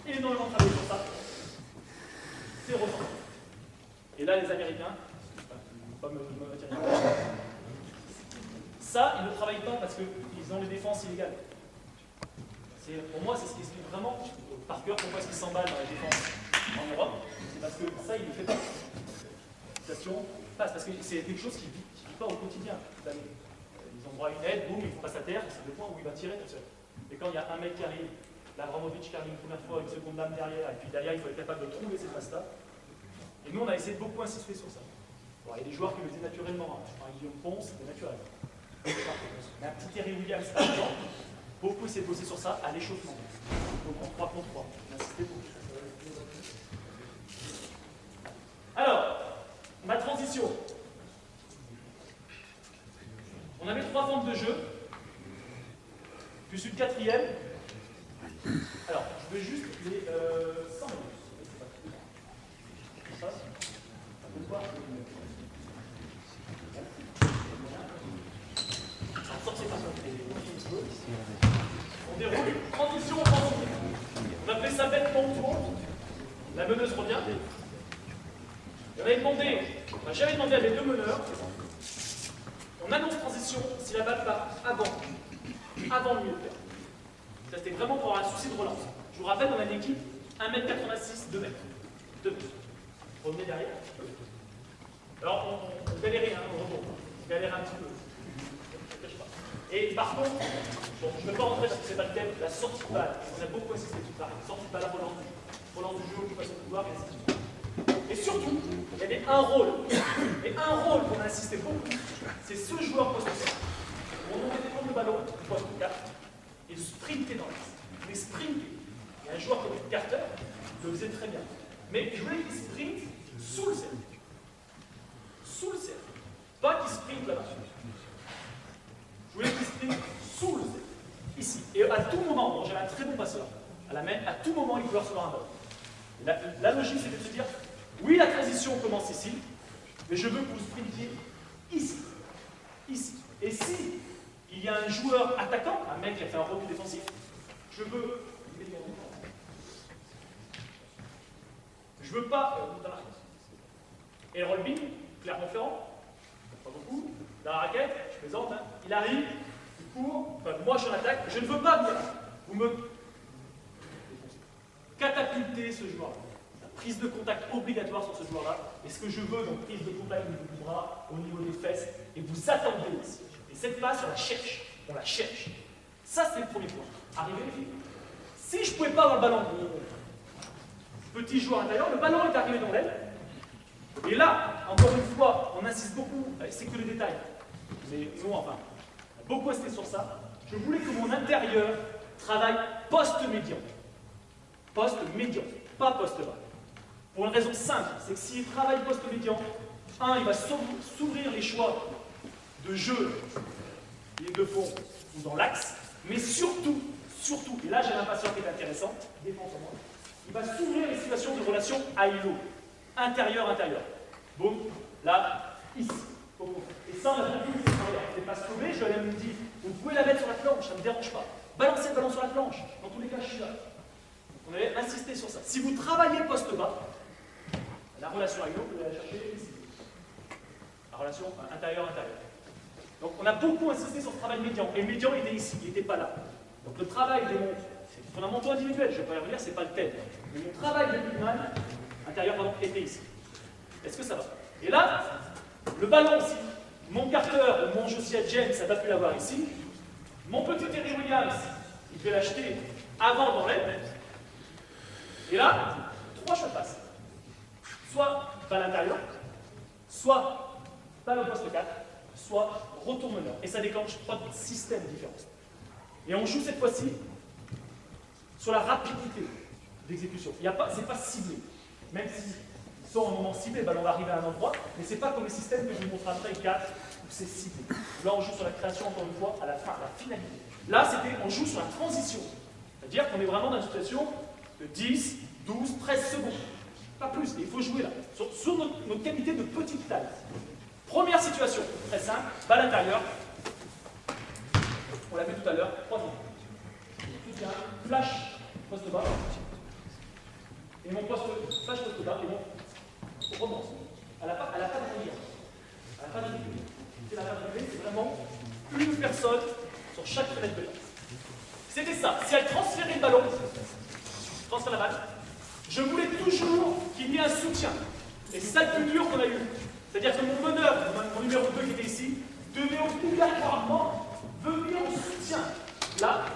Énormément travaillé sur ça. C'est ressenti. Et là, les Américains, pas me tirer. Ça, ils ne travaillent pas parce qu'ils ont les défenses illégales. Pour moi, c'est ce qui explique vraiment, par cœur, pourquoi est-ce qu'ils s'emballent dans la défense en Europe. C'est parce que ça, il ne le fait pas. Fixation passe, parce que c'est quelque chose qui ne vit pas au quotidien. Ils ont droit à une aide, boum, ils font passe à terre, c'est le point où il va tirer tout seul. Et quand il y a un mec qui arrive, l'Abramovic qui arrive une première fois, une seconde lame derrière, et puis derrière, il faut être capable de trouver cette passe-là. Et nous, on a essayé de beaucoup insister sur ça. Bon, il y a des joueurs qui le faisaient naturellement. Je prends Guillaume Ponce, c'était naturel. Mais un petit Terry Williams, par exemple, beaucoup essaient de bosser sur ça à l'échauffement. Donc en 3 contre 3. On a insisté beaucoup. Alors, ma transition. On avait 3 formes de jeu. Je suis le 4e. Alors, je veux juste les 100 minutes. Ça peut quoi la meneuse revient. J'avais demandé à mes deux meneurs, on annonce transition si la balle part avant le milieu de terrain. Ça c'était vraiment pour avoir un souci de relance. Je vous rappelle, on a une équipe 1m86, 2 mètres. 2 mètres. Revenez derrière. Alors, on galérait, hein, au rebond. On galérait un petit peu. Et par contre, bon, je ne vais pas rentrer parce que ce n'est pas le thème, la sortie de balle. On a beaucoup insisté dessus, pareil. Sortie de balle, relance du jeu, occupation de pouvoir, et ainsi de suite. Et surtout, il y avait un rôle. Et un rôle qu'on a insisté beaucoup, c'est ce joueur poste-centre. On devait prendre le ballon, poste 4, et sprinter dans l'axe. Mais sprinter. Et un joueur comme Carter le faisait très bien. Mais je voulais qu'il sprinte sous le cercle. Sous le cercle. Pas qu'il sprinte là-bas. Je voulais qu'il sprinte sous le cercle. Ici. Et à tout moment, bon, j'avais un très bon passeur à la main, à tout moment, il pouvait recevoir un ballon. La logique, c'était de se dire, oui, la transition commence ici, mais je veux que vous sprintiez ici. Ici. Et si il y a un joueur attaquant, un mec qui a fait un recul défensif, je veux pas et le roll-bin, Clermont-Ferrand, pas beaucoup, dans la raquette, je plaisante, hein, il arrive, il court, enfin, moi je suis en attaque, je ne veux pas venir là. Vous me catapultez ce joueur-là. Prise de contact obligatoire sur ce joueur-là. Et ce que je veux, donc prise de contact au niveau du bras, au niveau des fesses, et vous attendez ici. Et cette passe, on la cherche. On la cherche. Ça, c'est le premier point. Arrivez, les filles. Si je ne pouvais pas avoir le ballon, petit joueur intérieur, le ballon est arrivé dans l'aile. Et là, encore une fois, on insiste beaucoup, c'est que les détails. Mais nous, enfin, on a beaucoup insisté sur ça. Je voulais que mon intérieur travaille post-médian. Post-médian, pas post-bas. Pour une raison simple, c'est que s'il travaille post-médian, il va s'ouvrir les choix de jeu et de fond ou dans l'axe, mais surtout, et là j'ai l'impatient qui est intéressant, défensivement, il va s'ouvrir les situations de relation high-low, intérieur-intérieur. Boum, là, ici. Et ça, on a compris, c'est pas sauvé, je lui ai même dit, vous pouvez la mettre sur la planche, ça ne me dérange pas. Balancez le ballon sur la planche, dans tous les cas, je suis là. On avait insisté sur ça. Si vous travaillez post-bas, la relation high-low, vous allez la chercher ici. La relation intérieur-intérieur. Donc on a beaucoup insisté sur le travail médian. Et le médian, il est ici, il n'était pas là. Donc le travail des montres, c'est fondamentalement individuel, je ne vais pas y revenir, ce n'est pas le thème. Mais mon travail de Bigman, intérieur, pardon, était ici. Est-ce que ça va? Et là, le ballon, si mon Carter ou mon Josiah James, ça va plus l'avoir ici. Mon petit Terry Williams, il peut l'acheter avant dans l'aile. Et là, 3 choix de passe. Soit balle à l'intérieur, soit balle au poste 4, soit retournement. Et ça déclenche 3 systèmes différents. Et on joue cette fois-ci sur la rapidité d'exécution. Ce n'est pas ciblé. Même si sont au moment ciblé, le ballon va arriver à un endroit, mais ce n'est pas comme le système que je vous montre après, 4, où c'est ciblé. Là, on joue sur la création, encore une fois, à la fin, à la finalité. Là, on joue sur la transition. C'est-à-dire qu'on est vraiment dans une situation de 10, 12, 13 secondes. Pas plus, et il faut jouer là, sur notre qualité de petite taille. Première situation, très simple, balle intérieure. On l'a fait tout à l'heure, 3 secondes. Soutien, flash, poste bas. Et mon flash poste bas, et mon romance. Elle n'a pas de rigueur. Elle n'a pas de rigueur. C'est la rigueur, c'est vraiment une personne sur chaque fenêtre de l'axe. C'était ça. Si elle transférait le ballon, transfère la balle, je voulais toujours qu'il y ait un soutien. Et c'est ça le plus dur qu'on a eu. C'est-à-dire que mon meneur, mon numéro 2 qui était ici, devait obligatoirement venir en soutien. Là,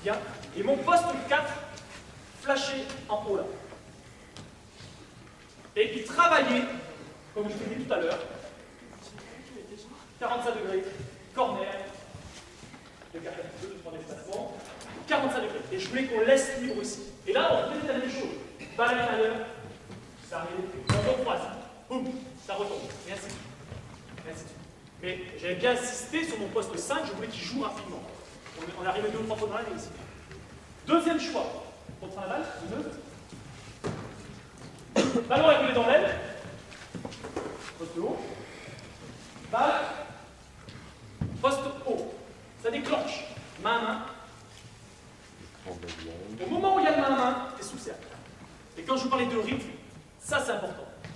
bien. Et mon poste 4 flashé en haut là. Et qui travaillait, comme je l'ai dit tout à l'heure, 45 degrés, corner, de 3 déplacements, 45 degrés. Et je voulais qu'on laisse libre ici. Et là, on faisait la même chose. Balle à l'intérieur, ça arrive, on croise, boum, ça retombe, et ainsi de suite. Et ainsi de suite. Mais j'avais bien insisté sur mon poste 5, je voulais qu'il joue rapidement. On est arrivé 2 ou 3 fois dans l'année ici. Deuxième choix, contre la balle, ballon est roulé dans l'aile, poste haut, balle, poste haut. Ça déclenche, main à main. Au moment où il y a le main à main, c'est sous le cercle. Et quand je vous parlais de rythme,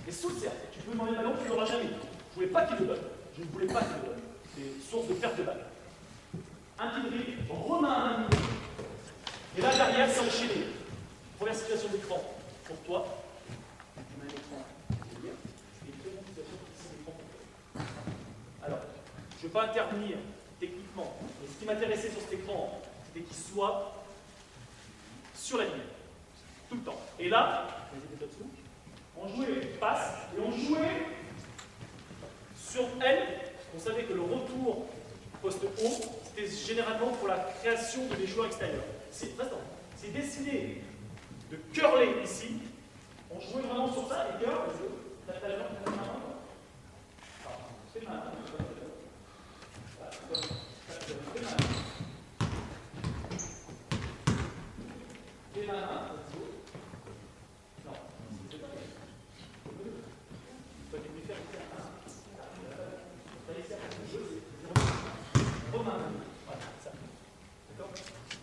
Mais sous le cercle, tu peux demander le ballon, tu ne l'auras jamais. Je ne voulais pas qu'il le donne. Je ne voulais pas qu'il le donne. C'est source de perte de balle. Un petit dribble, Romain à un niveau. Et là, derrière, c'est enchaîné. Première situation d'écran pour toi. On a un écran derrière. Et une seconde situation d'écran pour toi. Alors, je ne vais pas intervenir techniquement, mais ce qui m'intéressait sur cet écran, c'était qu'il soit sur la ligne. Tout le temps. Et là, on jouait passe et on jouait sur elle. On savait que le retour poste haut, c'était généralement pour la création de des joueurs extérieurs. C'est décidé de curler ici. On jouait vraiment sur ça et curl.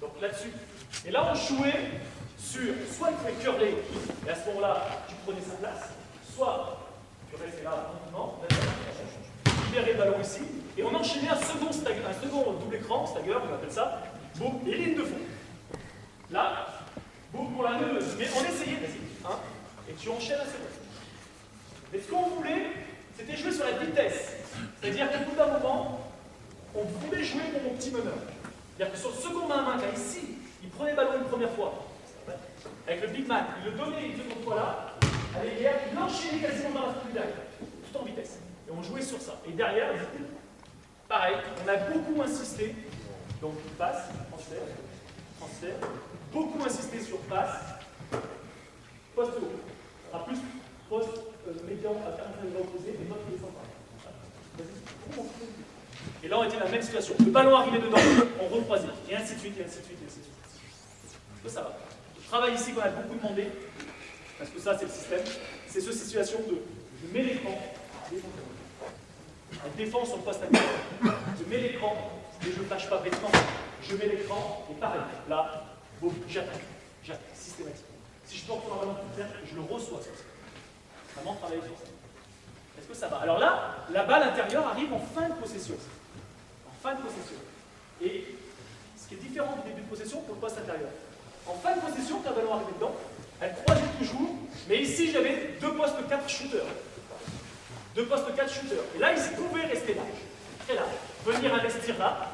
Donc là-dessus. Et là, on jouait sur soit il pouvait curler, et à ce moment-là, tu prenais sa place, soit tu restais là, non, tu libérais le ballon ici, et on enchaînait un second double écran, stagger, on appelle ça, boum, et ligne de fond. Là, boum pour la neuve, mais on essayait, vas-y, hein, et tu enchaînes un second. Mais ce qu'on voulait, c'était jouer sur la vitesse. C'est-à-dire qu'au bout d'un moment, on voulait jouer pour mon petit meneur. C'est-à-dire que sur le second main à main, là, ici, il prenait le ballon une première fois. Avec le big man, il le donnait une seconde fois là, à l'égard, il l'enchaînait quasiment dans la foulée derrière, tout en vitesse. Et on jouait sur ça. Et derrière, pareil, on a beaucoup insisté, donc passe, transfert, beaucoup insisté sur passe, poste haut. Ce sera plus poste médian à 45 degrés opposé, et notre qui descend pas. Et là, on était dans la même situation. Le ballon arrivait dedans, on recroisait, et ainsi de suite, et ainsi de suite, et ainsi de suite. Ça va. Le travail ici qu'on a beaucoup demandé, parce que ça, c'est le système, c'est cette situation de je mets l'écran, la défense sur le poste actuel, je mets l'écran, et je ne flash pas bêtement, je mets l'écran, et pareil, là, boum, j'attaque, systématiquement. Si je porte un ballon tout terre, je le reçois. Vraiment travailler sur ça. Est-ce que ça va? Alors là, la balle intérieure arrive en fin de possession. En fin de possession. Et ce qui est différent du début de possession pour le poste intérieur. En fin de possession, quand le ballon arrivait dedans, elle croisait toujours, mais ici j'avais deux postes 4 shooters. Deux postes 4 shooters. Et là, ils pouvaient rester large. Très large. Venir investir là.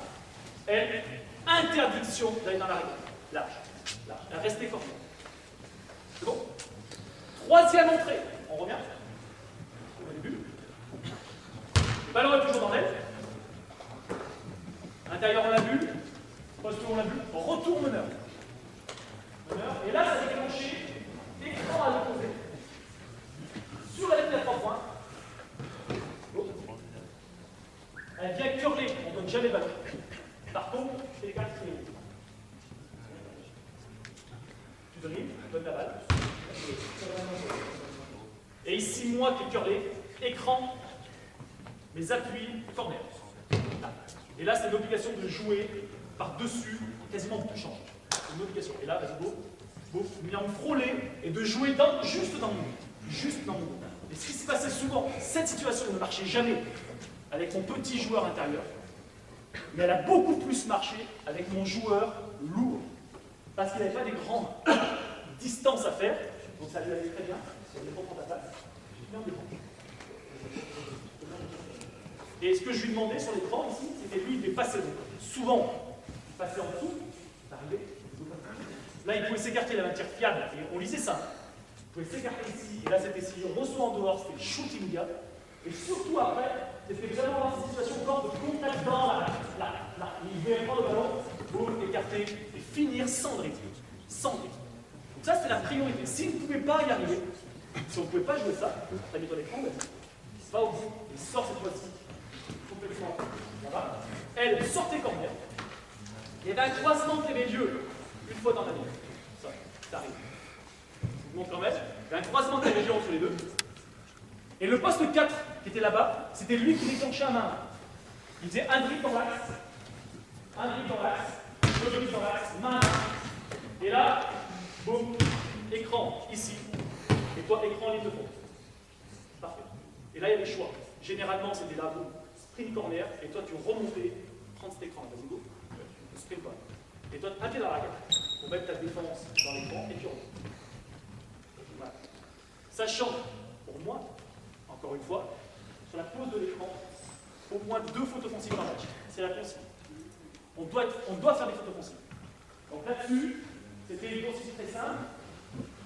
Et interdiction d'aller dans l'arrière. Large. Large. Rester fort. C'est bon? Troisième entrée. On revient. Au début. Le ballon est toujours dans l'aile. Intérieur, on l'a vu. Poste, on l'a vu. Retour meneur. Et là, ça s'est déclenché. Écran à l'opposé. Sur la ligne à 3 points. Elle vient curler. On ne donne jamais le ballon. Par contre, c'est les cartes qui tu dribbles, donne la balle. Et ici, moi qui ai curlé, écran, mes appuis, corner. Et là, c'est l'obligation de jouer par-dessus quasiment tout change. C'est une obligation. Et là, vas-y, beau, bien me frôler et de jouer juste dans le monde. Juste dans le monde. Et ce qui se passait souvent, cette situation ne marchait jamais avec mon petit joueur intérieur, mais elle a beaucoup plus marché avec mon joueur lourd. Parce qu'il n'avait pas des grandes distances à faire, donc ça lui allait très bien. Si on défend ta place, j'ai bien défendu. Et ce que je lui demandais sur l'écran ici, c'était lui, il devait passer. Souvent, il passait en dessous, il arrivait. Là, il pouvait s'écarter la matière fiable, et on lisait ça. Il pouvait s'écarter ici, et là, c'était si on reçoit en dehors, c'était shooting gap. Et surtout après, c'était vraiment dans cette situation encore de contact dans là. Il devait prendre le ballon, boum, écarter, et finir sans dribble. Sans dribble. Donc ça, c'est la priorité. S'il ne pouvait pas y arriver, si on ne pouvait pas jouer ça, t'as mis ton écran, il va au bout, il sort cette fois-ci. Complètement là-bas. Elle sortait corner. Il y avait un croisement qui avait lieu une fois dans l'année. Ça arrive. Je vous montre quand même. Il y avait un croisement qui avait lieu entre les deux. Et le poste 4 qui était là-bas, c'était lui qui déclenchait à main. Il faisait un dribble dans l'axe, deux dribbles dans l'axe, main. Et là, boum, écran ici. Et toi, écran en ligne de fond. Et là, il y a les choix. Généralement, c'était là, boum, sprint corner, et toi, tu remontais, prendre cet écran, vas-y, go, sprint corner. Et toi, un pied dans la raquette, pour mettre ta défense dans l'écran, et tu remontes. Voilà. Sachant, pour moi, encore une fois, sur la pose de l'écran, au moins 2 fautes offensives par match. C'est la consigne. On doit faire des fautes offensives. Donc là-dessus, c'était une consigne très simple.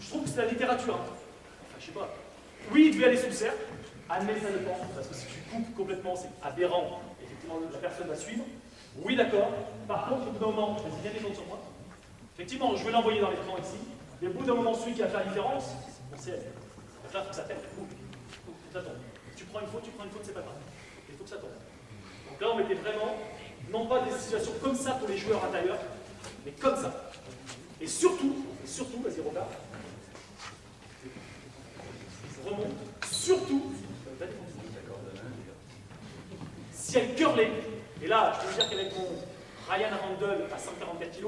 Je trouve que c'est la littérature. Hein. Enfin, je sais pas. Oui, il devait aller sous le cercle. Admets, ça dépend. Parce que si tu coupes complètement, c'est aberrant. Effectivement, la personne va suivre. Oui, d'accord. Par contre, au bout d'un moment, vas-y, viens défendre sur moi. Effectivement, je vais l'envoyer dans l'écran ici. Mais au bout d'un moment, celui qui va faire la différence, on sait. Donc là, il faut que ça pète. Il faut que ça tombe. Tu prends une faute, c'est pas grave. Il faut que ça tombe. Donc là, on mettait vraiment, non pas des situations comme ça pour les joueurs intérieurs, mais comme ça. Et surtout, vas-y Robert, remonte, surtout, si elle curlait, et là, je peux vous dire qu'avec mon Ryan Randall à 144 kg,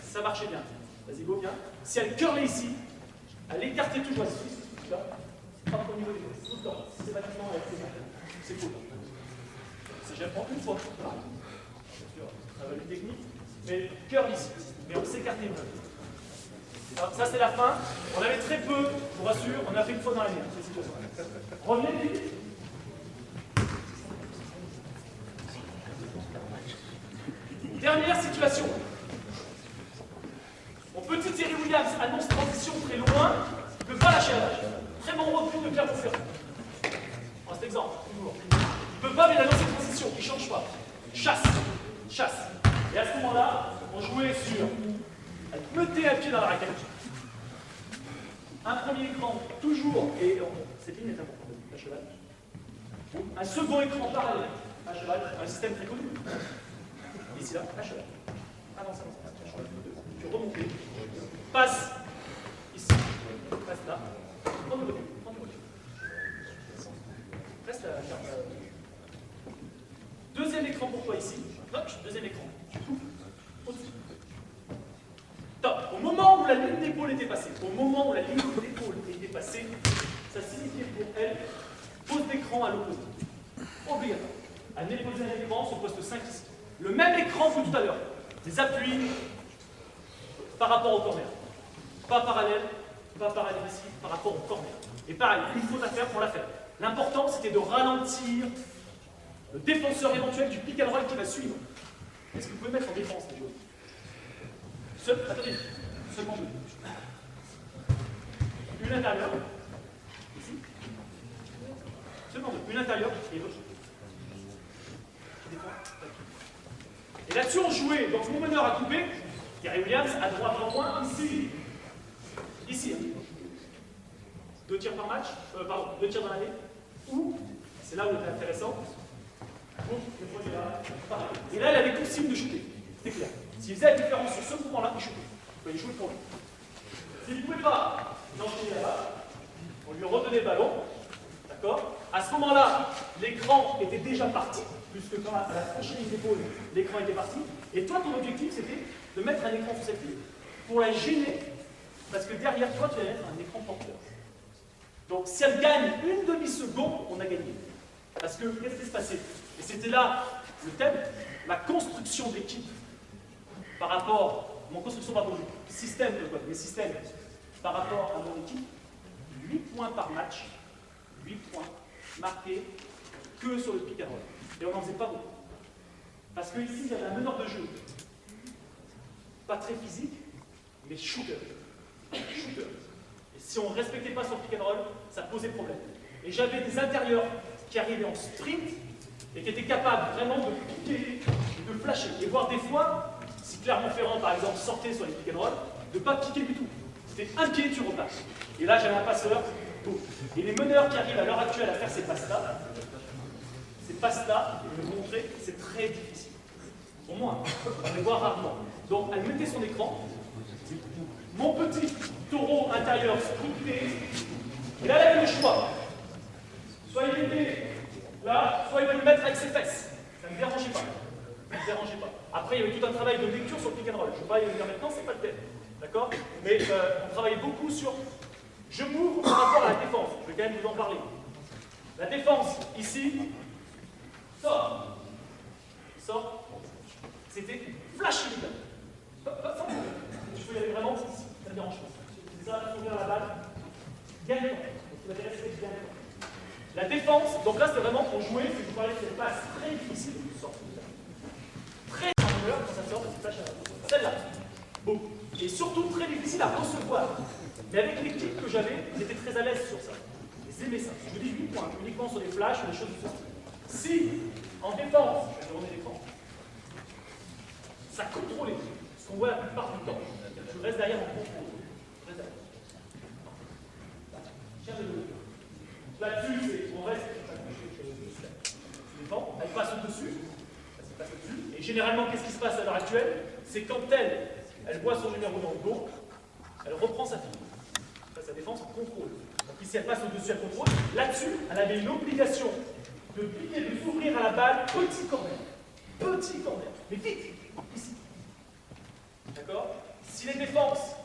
ça marchait bien. Vas-y, go, viens. Si elle curlait ici, elle écartait toujours ici, là, pas au niveau des fesses, tout le temps, systématiquement, c'est cool. J'apprends une fois. Ça va être technique. Mais curl ici. Mais on s'écartait un peu. Alors, ça, c'est la fin. On avait très peu, je vous rassure, on a fait une fois dans l'année, cette situation. Revenez vite. Dernière situation. Mon petit Terry Williams annonce transition très loin, il ne peut pas lâcher la vache. Très bon recul de Pierre Bouffet. En cet exemple, toujours. Il ne peut pas, mais il annonce une transition, il ne change pas. Chasse. Et à ce moment-là, on jouait sur mettez un pied dans la raquette. Un premier écran, toujours, et c'est fini, c'est important, à cheval. Un second écran parallèle, à cheval, un système très connu. Ici, là, à cheval. Ah non, ça, à cheval. Tu remontes, passe, ici, passe là, prends le recul. Reste la carte. Deuxième écran pour toi ici. Hop, deuxième écran. Tu coupes au-dessus. Top. Au moment où la ligne d'épaule était passée, ça signifiait pour elle pose d'écran à l'opposé. Obligatoire. Elle venait poser un écran sur poste 5 ici. Le même écran que tout à l'heure. Des appuis par rapport au corner. Pas parallèle ici, par rapport au corner. Et pareil, une faute à faire pour la faire. L'important, c'était de ralentir le défenseur éventuel du pick and roll qui va suivre. Est-ce que vous pouvez mettre en défense les choses? Attendez, seulement deux. Une intérieure, ici. Seulement deux. Une intérieure et l'autre. Et là-dessus, on jouait. Donc, mon meneur a coupé. Terry Williams, à droite en point, ici. Ici. 2 tirs par match, 2 tirs dans l'année. Ou, c'est là où c'est intéressant. Et là, il avait consigne de shooter. C'était clair. S'il faisait la différence sur ce mouvement-là, il shootait. Il fallait jouer pour lui. S'il ne pouvait pas l'enchaîner là-bas, on lui redonnait le ballon. D'accord? À ce moment-là, l'écran était déjà parti, puisque quand elle a franchi les épaules, l'écran était parti. Et toi, ton objectif, c'était de mettre un écran sur cette ligne pour la gêner, parce que derrière toi, tu vas mettre un écran porteur. Donc, si elle gagne une demi-seconde, on a gagné. Parce que, qu'est-ce qui s'est passé? Et c'était là le thème, la construction d'équipe par rapport, mon construction par rapport au système de quoi? Mes systèmes par rapport à mon équipe, 8 points par match, 8 points marqués que sur le pick and roll. Et on n'en faisait pas beaucoup. Parce que ici, il y avait un meneur de jeu, pas très physique, mais shooter. Shooter. Et si on ne respectait pas son pick and roll, ça posait problème. Et j'avais des intérieurs qui arrivaient en sprint et qui étaient capables vraiment de piquer, de flasher. Et voir des fois, si Clermont-Ferrand par exemple sortait sur les pick and roll, de ne pas piquer du tout. C'était un pied, tu repasses. Et là, j'avais un passeur. Boum. Et les meneurs qui arrivent à l'heure actuelle à faire ces passes-là, je vais vous montrer, c'est très difficile. Pour moi, on les voit rarement. Donc, elle mettait son écran. Mon petit taureau intérieur scripté. Et là, elle avait le choix. Soit il était là, soit il va le mettre avec ses fesses. Ça ne me dérangeait pas. Ça ne me dérangeait pas. Après, il y avait tout un travail de lecture sur le pick and roll. Je ne vais pas y venir maintenant, c'est pas le thème. D'accord? Mais on travaillait beaucoup sur je m'ouvre par rapport à la défense. Je vais quand même vous en parler. La défense, ici, sort. Sort. C'était flash immédiat. Tu peux y aller vraiment, ça ne dérange pas. C'est ça, ouvrir la balle. Gagne le temps. Tu vas rester bien le temps. La défense, donc là c'est vraiment pour jouer, je vous parlais de cette passe très difficile de sortir. Très difficile quand ça sort de cette flash à la celle-là. Bon. Et surtout très difficile à recevoir. Mais avec l'équipe que j'avais, j'étais très à l'aise sur ça. Ils aimaient ça. Je vous dis 8 points, uniquement sur les flashs ou les choses de ce style. Si, en défense, je vais tourner l'écran, ça contrôlait, ce qu'on voit la plupart du temps. Je reste derrière mon contrôle. Je reste derrière. Tiens de l'eau. Là-dessus, on reste. Je défends, elle passe au-dessus. Elle passe au-dessus. Et généralement, qu'est-ce qui se passe à l'heure actuelle? C'est quand elle voit son numéro dans le dos, elle reprend sa fille. Ça, sa défense, elle contrôle. Donc ici, elle passe au-dessus, elle contrôle. Là-dessus, elle avait une obligation de piquer, de s'ouvrir à la balle, petit corner. Petit corner. Mais vite, ici. D'accord? Si les défenses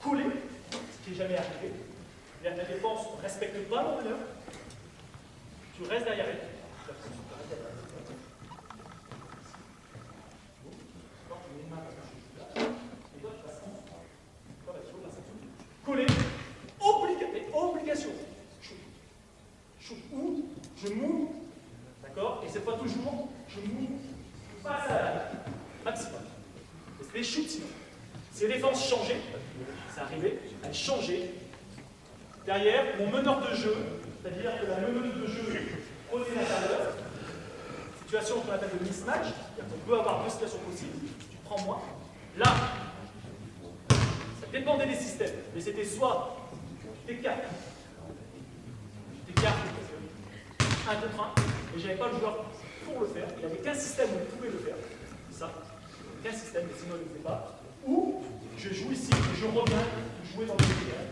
collaient, ce qui n'est jamais arrivé, la défense ne respecte pas mon meneur, tu restes derrière elle. Coller, obligation. Ou je move, d'accord? Et cette fois toujours, je move, je passe à la maximum. C'est des shoots sinon. Si les défenses changeaient, c'est arrivé, elles changeaient. Derrière, mon meneur de jeu, c'est-à-dire que la meneuse de jeu prenait l'intérieur, situation qu'on appelle le mismatch, c'est-à-dire qu'on peut avoir deux situations possibles, tu prends moi. Là, ça dépendait des systèmes, mais c'était soit tu t'écartes, un contre un, et j'avais pas le joueur pour le faire, il n'y avait qu'un système où il pouvait le faire, c'est ça, qu'un système, mais sinon il ne le faisait pas, ou je joue ici et je reviens jouer dans le terrain.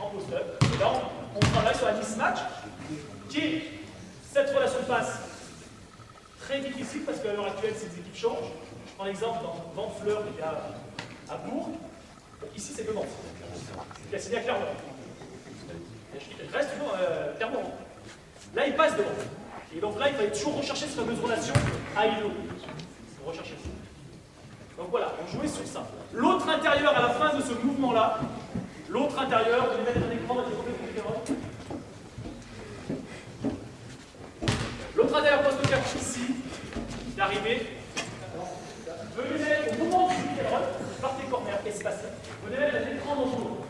En post-up. Et là, on travaille sur la mismatch, qui est cette relation de passe très difficile parce qu'à l'heure actuelle, ces équipes changent. Je prends l'exemple dans Vente Fleur qui était à Bourg. Ici, c'est Demande. C'est assigné à Clermont. Il reste toujours Clermont. Là, il passe devant. Et donc là, il fallait toujours rechercher cette fameuse relation à ILO. Pour rechercher ça. Donc voilà, on jouait sur ça. L'autre intérieur à la fin de ce mouvement-là, l'autre intérieur, je vais mettre un écran avec les complètement différents. L'autre intérieur poste 4 ici, d'arrivée. Venez mettre au moment du pick-and-roll, partez corner espacé. Venez mettre un écran dans son dos.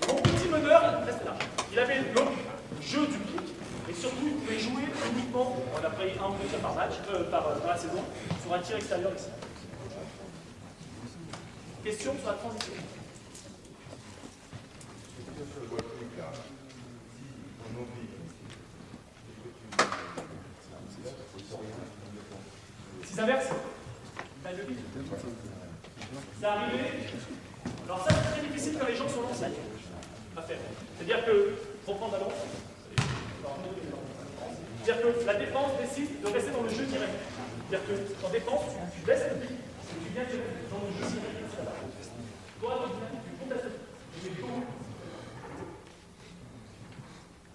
Mon petit meneur, il reste là. Il avait le jeu du pick, et surtout, il pouvait jouer uniquement, on a pris un ou deux tirs par match, par la saison, sur un tir extérieur ici. Question sur la transition. S'ils inversent, c'est arrivé. Alors ça, c'est très difficile quand les gens sont lancés à faire. C'est-à-dire que, pour prendre ballon, c'est-à-dire que la défense décide de rester dans le jeu direct. C'est-à-dire qu'en défense, tu laisses le pic, et tu viens dans le jeu direct. Toi, tu contestes.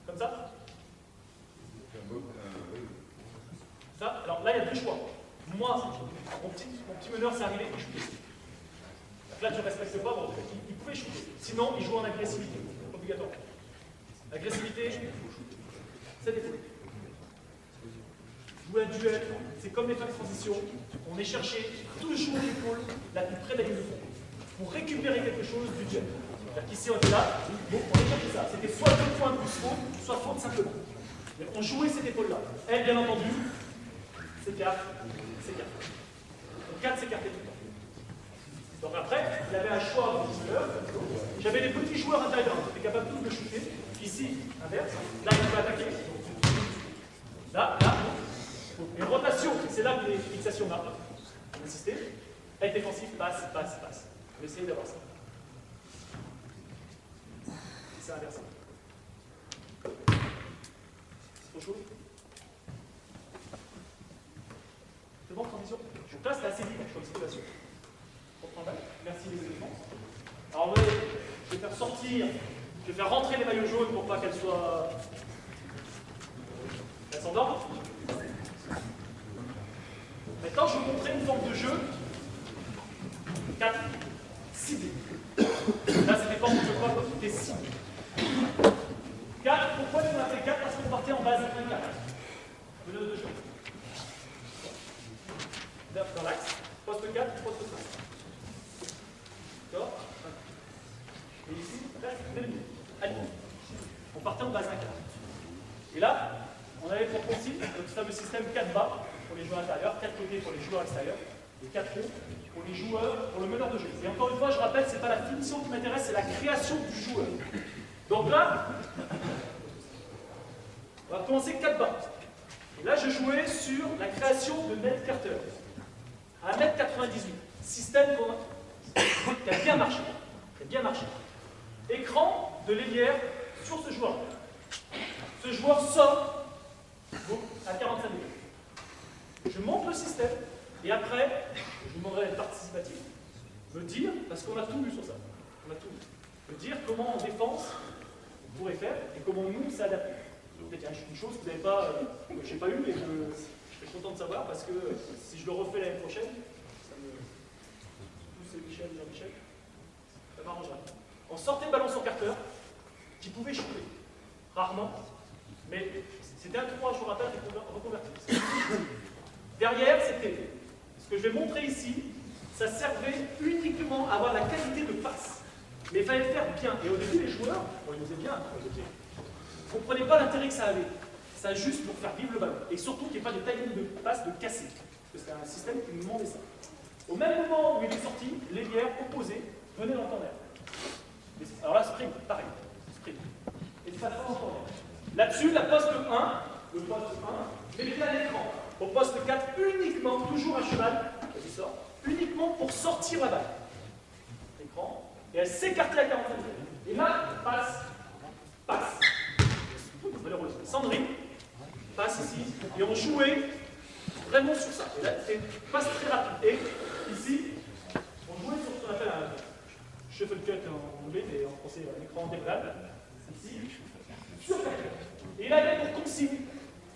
Comme ça? Ça, alors là, il y a deux choix. Moi, mon petit meneur, c'est arrivé et shooter. Là, tu ne respectes pas, bon, il pouvait shooter. Sinon, il joue en agressivité, obligatoire. L'agressivité, c'est des folies. Jouer un duel, c'est comme les fins de transition. On est cherché toujours l'épaule la plus près de la ligne de fond pour récupérer quelque chose du duel. Ici, on était là, bon, on est cherché ça. C'était soit 2 points plus faute, soit faute simplement. Mais on jouait cette épaule-là. Elle, bien entendu, c'est 4, c'est 4. Donc 4 s'écartait tout le temps. Donc après, il avait un choix de joueur. J'avais des petits joueurs intérieurs qui étaient capables tous de shooter. Ici, inverse. Là, il peut attaquer. Là. Une rotation, c'est là que les fixations marquent. On insiste. Être défensif, passe. On va essayer d'avoir ça. C'est inversé. C'est trop chaud. C'est bon, transition. Donc là, c'est assez vite comme situation. Merci les éléments. Alors, je vais faire sortir Je vais faire rentrer les maillots jaunes pour pas qu'elles soient... Elles s'endorment. Maintenant, je vais vous montrer une forme de jeu 4 ciblé. Là, ça dépend de quoi des cibles. 4, pourquoi on a fait 4? Parce qu'on partait en base 1, 4. Meneur de jeu. Dans l'axe, poste 4, poste 5. D'accord? Et ici, reste demi. Allez. On partait en base 1, 4. Et là, on avait pour consigne notre fameux système 4 bas pour les joueurs intérieurs, 4 côtés pour les joueurs extérieurs, et 4 hauts pour les joueurs, pour le meneur de jeu. Et encore une fois, je rappelle, ce n'est pas la finition qui m'intéresse, c'est la création du joueur. Donc là, on va commencer 4 bas. Et là, je jouais sur la création de Ned Carter. À 1,98 m. Système qui a bien marché. Qui a bien marché. Écran de Lélière sur ce joueur. Ce joueur sort à 45 degrés. Je monte le système et après, je vous demanderai d'être participatif, me dire, parce qu'on a tout vu sur ça, on a tout vu, me dire comment en défense on pourrait faire et comment nous s'adapter. Peut-être une chose que vous n'avez pas, que je n'ai pas eu, mais que je suis content de savoir parce que si je le refais l'année prochaine, ça me. Tous ces Michel, Jean-Michel, ça m'arrangera. On sortait le ballon sur Carter, qui pouvait shooter, rarement, mais c'était un 3, je vous rappelle, reconverti. Derrière, c'était ce que je vais montrer ici, ça servait uniquement à avoir la qualité de passe. Mais il fallait le faire bien. Et au début, les joueurs, bon, ils le faisaient bien, ne comprenaient pas l'intérêt que ça avait. Ça juste pour faire vivre le ballon. Et surtout qu'il n'y ait pas de timing de passe de casser. Parce que c'était un système qui nous demandait ça. Au même moment où il est sorti, l'ailière opposée venait dans le corner. Alors là, sprint, pareil. Sprint. Et ça passe en corner. Là-dessus, la poste 1, le poste 1, mettez à l'écran. Au poste 4, uniquement, toujours à cheval, qui sort, uniquement pour sortir la balle. L'écran. Et elle s'écartait à 45 degrés. Et là, passe. Sandrine, passe ici. Et on jouait vraiment sur ça. Et là, c'est passe très rapide. Et ici, on jouait sur ce qu'on appelle un shuffle cut en anglais, et en français, un écran décollable. Ici, sur la clé. Et là, il y a pour consigne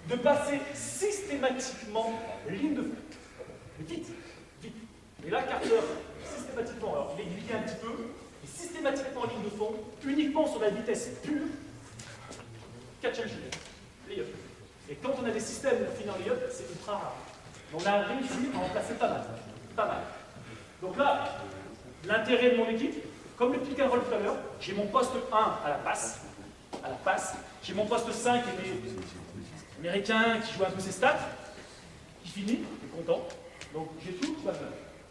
de passer systématiquement ligne de fond. Vite. Et là, Carter, systématiquement, alors il est glissé un petit peu, et systématiquement en ligne de fond, uniquement sur la vitesse pure, catch and shoot, layup. Et quand on a des systèmes pour finir layup, c'est ultra rare. Mais on a réussi à en placer pas mal. Pas mal. Donc là, l'intérêt de mon équipe, comme le pick and roll tout à l'heure, j'ai mon poste 1 à la passe. J'ai mon poste 5 qui est américain qui joue un peu ses stats, qui finit, qui est content. Donc j'ai tout va bien.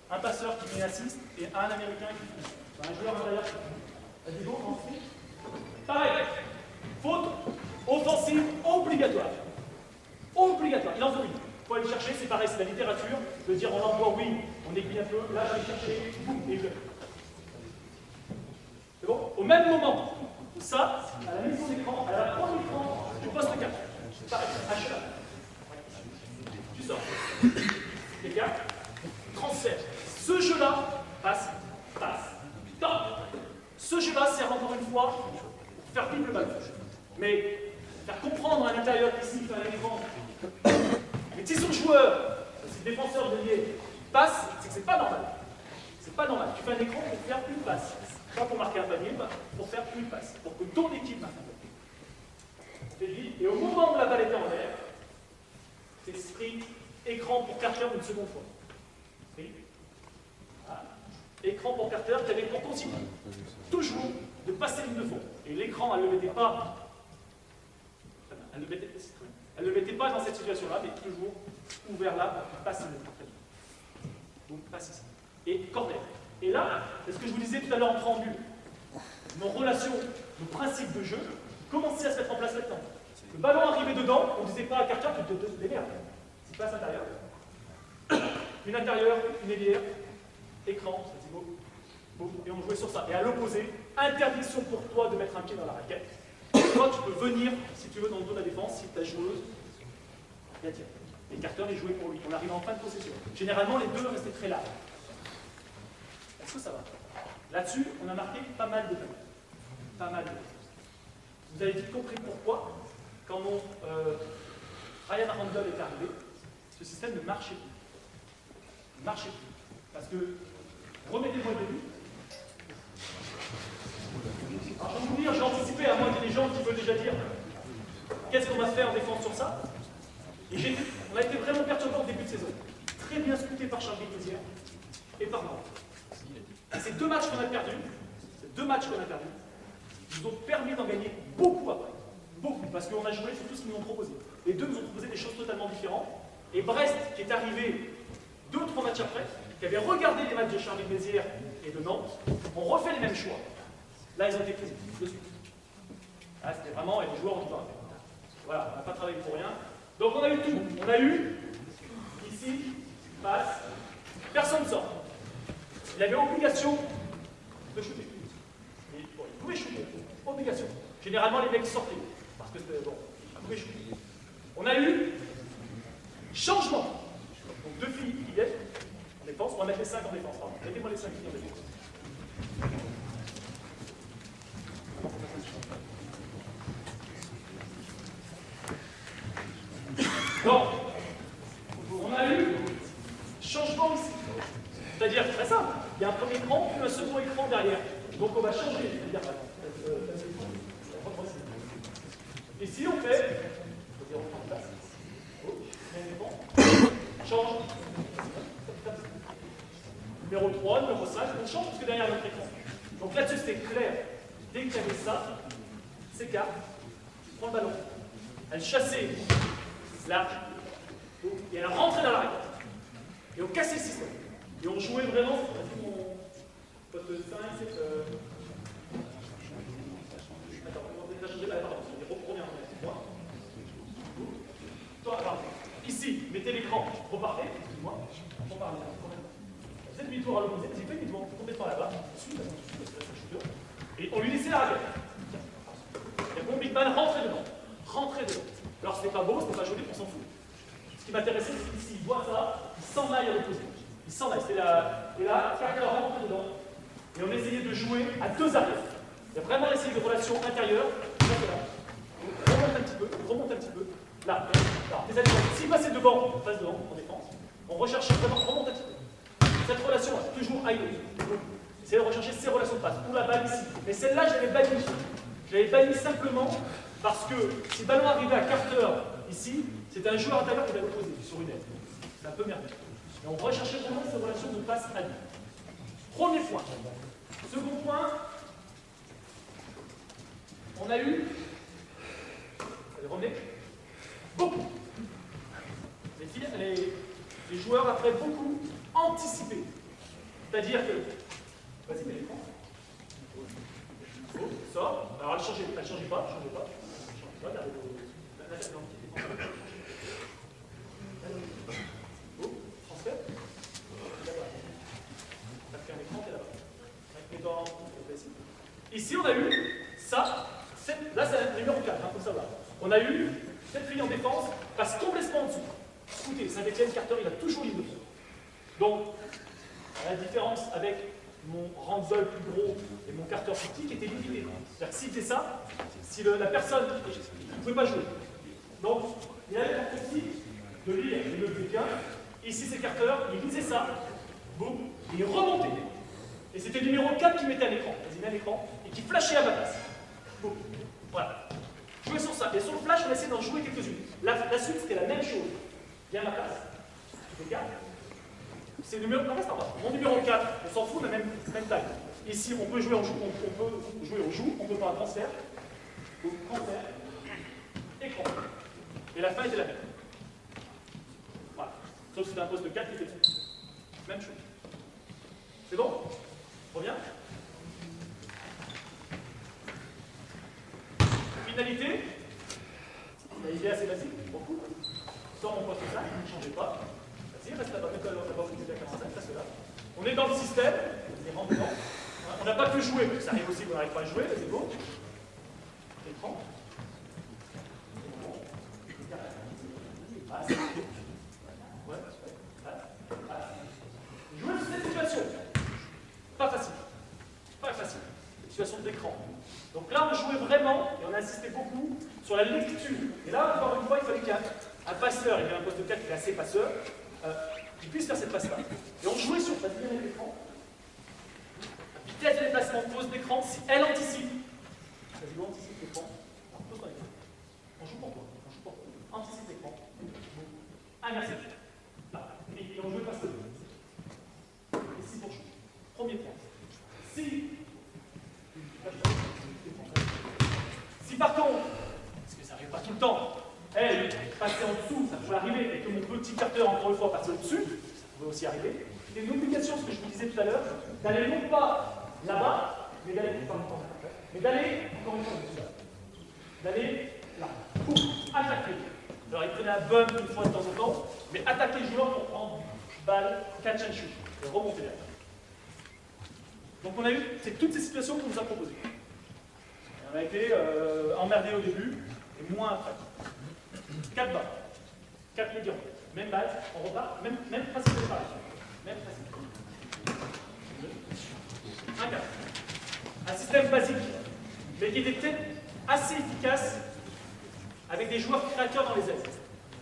Un passeur qui met assist et un américain qui finit. Enfin, un joueur intérieur qui finit. Vas-y, go, ensuite. Pareil. Faute offensive obligatoire. Obligatoire. Il en faut une. Il faut aller chercher, c'est pareil, c'est la littérature. Je veux dire, on envoie oui, on aiguille un peu. Là, je vais chercher, boum, et je. C'est bon? Au même moment, ça, à la mise sur l'écran, à la première écran du poste 4. Pareil, à cheval. Tu sors. Les gars, transfert. Ce jeu-là, passe. Top. Ce jeu-là sert encore une fois pour faire vivre le ballon. Mais faire comprendre à l'intérieur ici, à l'écran, mais si son joueur, si le défenseur de lié passe, c'est que c'est pas normal. C'est pas normal. Tu fais un écran pour faire une passe. Pas pour marquer un panier, pour faire une passe. Pour que ton équipe marque un panier. Et au moment où la balle était en l'air, c'est sprint, écran pour Carter une seconde fois. Sprint. Voilà. Écran pour Carter qui avait pour consigne toujours de passer ligne de fond. Et l'écran, elle ne le mettait pas. Elle ne le mettait pas dans cette situation-là, mais toujours ouvert là pour qu'il passe ligne de fond. Donc passe ici. Et corner. Et là, c'est ce que je vous disais tout à l'heure en préambule. Nos relations, nos principes de jeu commençaient à se mettre en place maintenant. Le ballon arrivait dedans, on ne disait pas à Carter, tu te démerdes. C'est passe intérieur. Une intérieure, une ailière, écran, c'est beau. Et on jouait sur ça. Et à l'opposé, interdiction pour toi de mettre un pied dans la raquette. Toi, tu peux venir, si tu veux, dans le dos de la défense, si ta joueuse, la tienne. Et Carter est joué pour lui. On arrive en fin de possession. Généralement, les deux restaient très larges. Est-ce que ça va? Là-dessus, on a marqué pas mal de points. Pas mal de points. Vous avez vite compris pourquoi, quand mon Ryan Randall est arrivé, ce système ne marchait plus. Il ne marchait plus. Parce que, remettez-moi le début. Alors, je vais vous dire, j'ai anticipé à moi des gens qui veulent déjà dire qu'est-ce qu'on va faire en défense sur ça. Et on a été vraiment perturbant au début de saison. Très bien scruté par Charles Mézières et par moi. Ces deux matchs qu'on a perdus, nous ont permis d'en gagner beaucoup après. Beaucoup, parce qu'on a joué sur tout ce qu'ils nous ont proposé. Les deux nous ont proposé des choses totalement différentes. Et Brest, qui est arrivé 2 ou 3 matchs après, qui avait regardé les matchs de Charles Mézières et de Nantes, ont refait les mêmes choix. Là, ils ont été pris de suite. Là, c'était vraiment, et les joueurs ont tout fait. Voilà, on n'a pas travaillé pour rien. Donc on a eu tout. On a eu, ici, passe, personne ne sort. Il avait obligation de shooter. Il pouvait shooter. Obligation. Généralement, les mecs sortaient. Parce que c'était bon. Ils pouvaient shooter. On a eu changement. Donc 2 filles qui viennent en défense. On va mettre les 5 en défense. Mettez-moi les 5 filles en défense. Donc, on a eu changement ici. C'est-à-dire, très simple, il y a un premier écran, puis un second écran derrière. Donc on va changer. Ici, on fait. Change. Numéro 3, numéro 5, on change parce que derrière notre écran. Donc là-dessus, c'était clair. Dès qu'il y avait ça, s'écarte, prend le ballon. Elle chassait là, et elle rentrait dans la raquette. Et on cassait le système. Et on jouait vraiment, mon pote 5, c'est attends, on a changé là, pardon, reviens, moi. Toi, pardon. Ici, mettez l'écran, repartez, excuse-moi, repartez. Faites demi-tour à l'opposé, vas-y, faites demi-tour, complètement là-bas, et on lui laissait la raquette. Et bon, Big Man rentrait dedans. Alors c'était pas beau, c'était pas joli, on s'en fout. Ce qui m'intéressait, c'est qu'ici, il voit ça, il s'en aille à l'opposé. Il s'en aille, et là, Carter rentre dedans. Et on essayait de jouer à 2 arrières. Il y a vraiment essayé de relation intérieure. Remonte un petit peu. Là, les amis, s'il passait devant, on passe devant, en défense. On recherche vraiment, remonte un petit peu. Cette relation, toujours high low. Essayez de rechercher ces relations de passe. Ou la balle ici. Mais celle-là, je l'avais bannie. Je l'avais bannie simplement parce que si le ballon arrivait à Carter ici, c'était un joueur intérieur qui l'avait posé sur une aile. C'est un peu merveilleux. Et on recherchait vraiment ces relations de passe à 2. Premier point. Second point, on a eu, allez, revenez, beaucoup. Les joueurs après beaucoup anticipé. C'est-à-dire que, vas-y, mets l'écran. Oh, sort. Alors elle ne changeait pas. Regardez oh, transfert. On a fait un écran, t'es là-bas. Ici, on a eu ça. Là, c'est le numéro 4, pour savoir. On a eu cette fille en défense, passe complètement en dessous. Écoutez, Saint-Etienne, Carter, il a toujours ligne de fond. Donc, la différence avec mon Randall plus gros et mon Carter plus petit qui était limité. C'est-à-dire que s'il fait ça, si la personne ne pouvait pas jouer. Donc, il avait pour petit de lire le bulletin. Ici, c'est Carter, il lisait ça, boum, et il remontait. Et c'était le numéro 4 qui mettait à l'écran, vas-y, mets à l'écran, et qui flashait à ma place. Boum. Voilà. Jouer sur ça. Et sur le flash, on a essayé d'en jouer quelques-unes. La suite, c'était la même chose. Viens à ma place. Tu fais 4. C'est le numéro. Non, reste en bas. Mon numéro 4, on s'en fout, on a même taille. Ici, on peut jouer en joue, on peut jouer au joue, on peut faire un transfert. Transfert. Écran. Et la fin était la même. Voilà. Sauf que c'était un poste de 4 qui était fait. Même chose. C'est bon? Reviens. Finalité. Une idée assez basique, beaucoup. Sors mon poste 5, ne changez pas. Vas-y, reste là-bas, mets-toi là-bas, vous êtes à 45, reste là. On est dans le système, on est rentré dedans. On n'a pas pu jouer, parce que ça arrive aussi qu'on n'arrive pas à jouer, c'est beau. Écran. Ah, c'est ouais. Jouer sur cette situation. Pas facile. Pas facile. Situation d'écran. Donc là, on jouait vraiment, et on a insisté beaucoup, sur la lecture. Et là, encore une fois, il fallait qu'il y ait un passeur, il y avait un poste 4 qui est assez passeur, qui puisse faire cette passe-là. Et on jouait sur l'écran, vitesse de déplacement, pose d'écran, si elle anticipe, ça anticipe l'écran, alors pose ton écran. On joue pour quoi? On joue pour quoi? Anticipe l'écran, inversé. Et on joue passe-le. Ici pour jouer. Premier point. Si par contre, parce que ça n'arrive pas tout le temps, elle passait en dessous, ça pouvait arriver, et que mon petit capteur, encore une fois, passe au-dessus, ça pouvait aussi arriver. C'était une obligation, ce que je vous disais tout à l'heure, d'aller non pas là-bas, mais d'aller, mais d'aller, encore une fois, d'aller là. Pour attaquer. Alors, il prenait un bump une fois de temps en temps, mais attaquer le joueur pour prendre balle, catch and shoot, et remonter derrière. Donc on a eu toutes ces situations qu'on nous a proposées. On a été emmerdé au début, et moins après. 4 bas, 4 médians, même base, on repart, même principe de pareil. Même principe. Un cas. Un système basique, mais qui était peut-être assez efficace avec des joueurs créateurs dans les ailes.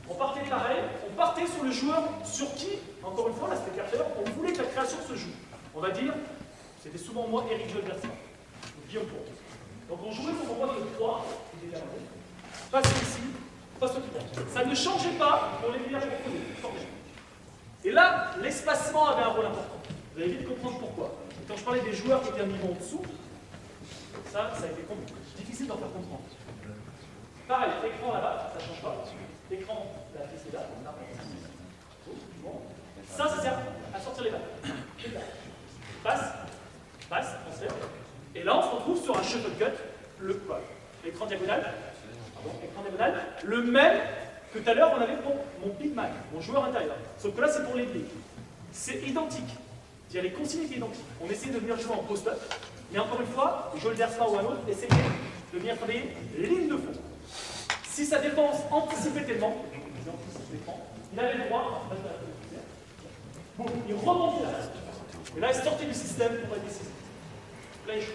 On partait pareil, on partait sur le joueur sur qui, encore une fois, là c'était Carter, on voulait que la création se joue. On va dire, c'était souvent moi, Eric Jolversa, ou Guillaume Cour. Donc on jouait sur mon poste de 3, qui était derrière. Passe ici, passe au 3. Ça ne changeait pas pour les villages proposés. Et là, l'espacement avait un rôle important. Vous allez vite comprendre pourquoi. Et quand je parlais des joueurs qui étaient un niveau en dessous, ça a été difficile d'en faire comprendre. Pareil, écran là-bas, ça ne change pas. Écran, la pièce est là. Bon. Ça sert à sortir les balles. Passe, transfert. Et là, on se retrouve sur un shuffle cut, l'écran diagonal, le même que tout à l'heure, on avait pour mon Big Mac, mon joueur intérieur. Sauf que là, c'est pour les billes. C'est identique. Il y a les consignes qui sont identiques. On essaie de venir jouer en post-up, mais encore une fois, je le verse pas ou un autre, essayez de venir travailler ligne de fond. Si sa défense anticipait tellement, il avait le droit, bon, il remonte là. Et là, il est sorti du système pour être décisif. Là, il échoue.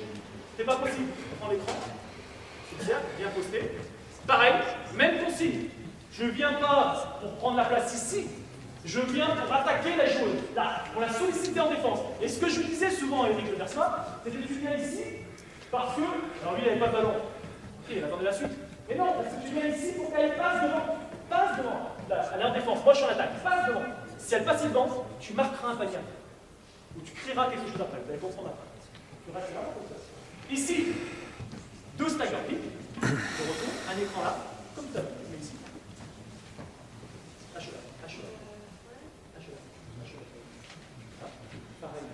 C'est pas possible. On prend l'écran, c'est bien posté. Pareil, même consigne. Je ne viens pas pour prendre la place ici, je viens pour attaquer la joueuse, là, pour la solliciter en défense. Et ce que je disais souvent à Eric Le Versma, c'était que tu viens ici parce que, alors lui, il n'avait pas de ballon. Ok, il attendait la suite. Mais non, parce que tu viens ici pour qu'elle passe devant. Passe devant. Là, elle est en défense, moi je suis en attaque. Passe devant. Si elle passe devant, tu marqueras un panier. Ou tu créeras quelque chose après. Vous allez comprendre après. Tu resteras comme ça. Ici, 2 stagger pick. Je retourne, un écran là, comme ça. Mais ici. H là. Pareil.